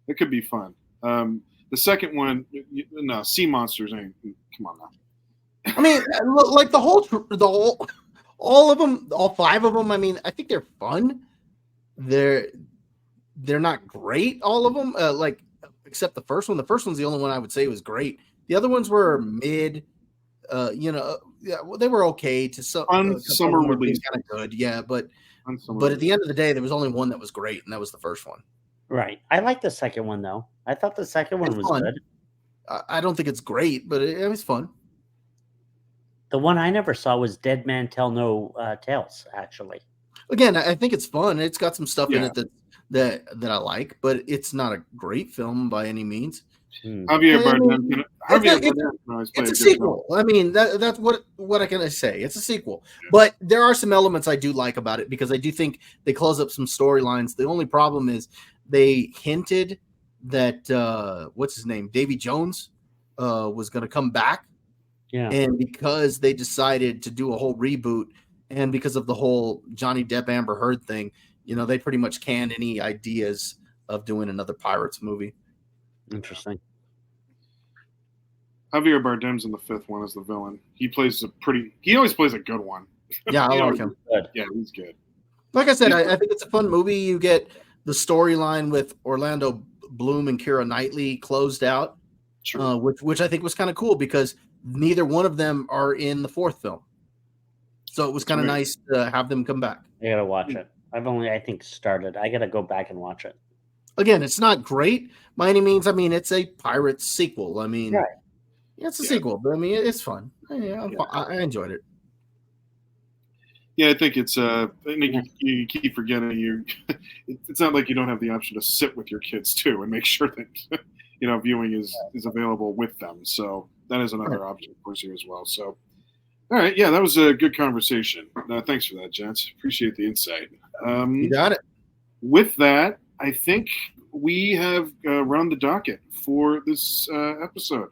it could be fun. The second one, no, Sea Monsters ain't. Come on now. I mean, like all of them, all 5 of them. I mean, I think they're fun. They're not great, all of them. Except the first one. The first one's the only one I would say was great. The other ones were mid. They were okay to some. Summer release, kind of good, yeah. But at the end of the day, there was only one that was great, and that was the first one. Right. I like the second one though. I thought the second one was good. I don't think it's great, but it was fun. The one I never saw was Dead Man Tell No Tales. Actually, again, I think it's fun. It's got some stuff in it that I like, but it's not a great film by any means. Javier Bardem. It's a sequel. I mean, that's what I can say. It's a sequel, but there are some elements I do like about it because I do think they close up some storylines. The only problem is they hinted that what's his name, Davy Jones, was going to come back. Yeah, and because they decided to do a whole reboot, and because of the whole Johnny Depp Amber Heard thing, they pretty much canned any ideas of doing another Pirates movie. Interesting. Javier Bardem's in the 5th one as the villain. He always plays a good one. Yeah, I like him. Yeah, he's good. Like I said, I think it's a fun movie. You get the storyline with Orlando Bloom and Keira Knightley closed out. which I think was kind of cool because neither one of them are in the fourth film. So it was kind of nice to have them come back. I gotta watch it. I've only, I think, started. I gotta go back and watch it. Again, it's not great by any means. I mean, it's a Pirates sequel. I mean, Right. Yeah, it's a sequel, but I mean, it's fun. I enjoyed it. Yeah, I think it's. I think you keep forgetting it's not like you don't have the option to sit with your kids too and make sure that viewing is available with them. So that is another option, of course, here as well. So, all right, yeah, that was a good conversation. Thanks for that, gents. Appreciate the insight. You got it. With that, I think we have run the docket for this episode.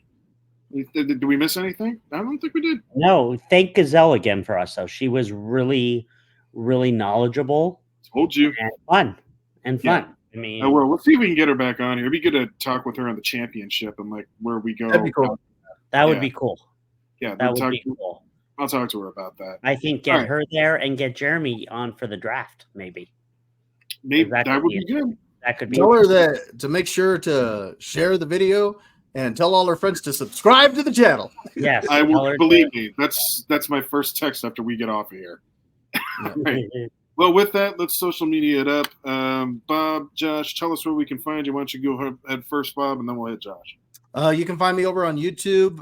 Did we miss anything? I don't think we did. No, thank Gazelle again for us, though. She was really, really knowledgeable. Told you. And fun. I mean, well, let's see if we can get her back on here. It'd be good to talk with her on the championship and like where we go. That'd be cool. That would be cool. Yeah, that would be cool. I'll talk to her about that. I think get her there and get Jeremy on for the draft, maybe. Maybe that would be good. That could be. Tell her that to make sure to share the video and tell all her friends to subscribe to the channel. Yes, I will. Believe me, that's my first text after we get off of here. Right. Well, with that, let's social media it up. Bob, Josh, tell us where we can find you. Why don't you go ahead first, Bob, and then we'll hit Josh. You can find me over on YouTube.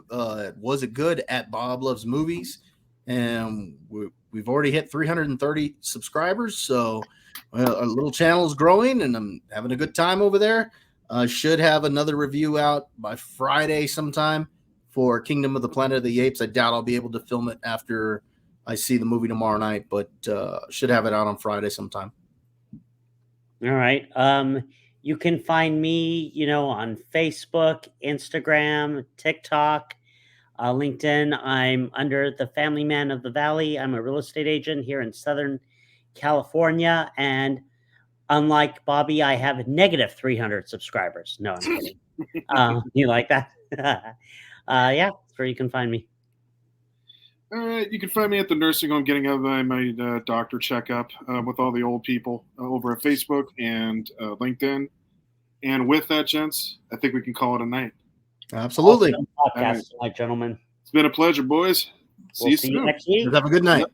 Was it good at Bob Loves Movies, and we've already hit 330 subscribers. So our little channel is growing, and I'm having a good time over there. Should have another review out by Friday sometime for Kingdom of the Planet of the Apes. I doubt I'll be able to film it after I see the movie tomorrow night, but should have it out on Friday sometime. All right. You can find me, on Facebook, Instagram, TikTok, LinkedIn. I'm under the Family Man of the Valley. I'm a real estate agent here in Southern California, and unlike Bobby, I have negative 300 subscribers. No, I'm kidding. You like that? Yeah, that's where you can find me. All right, you can find me at the nursing home getting out of my doctor checkup with all the old people over at Facebook and LinkedIn. And with that, gents, I think we can call it a night. Absolutely. Podcast tonight, gentlemen. It's been a pleasure, boys. See you next week. Have a good night.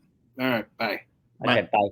All right, bye. Okay, bye.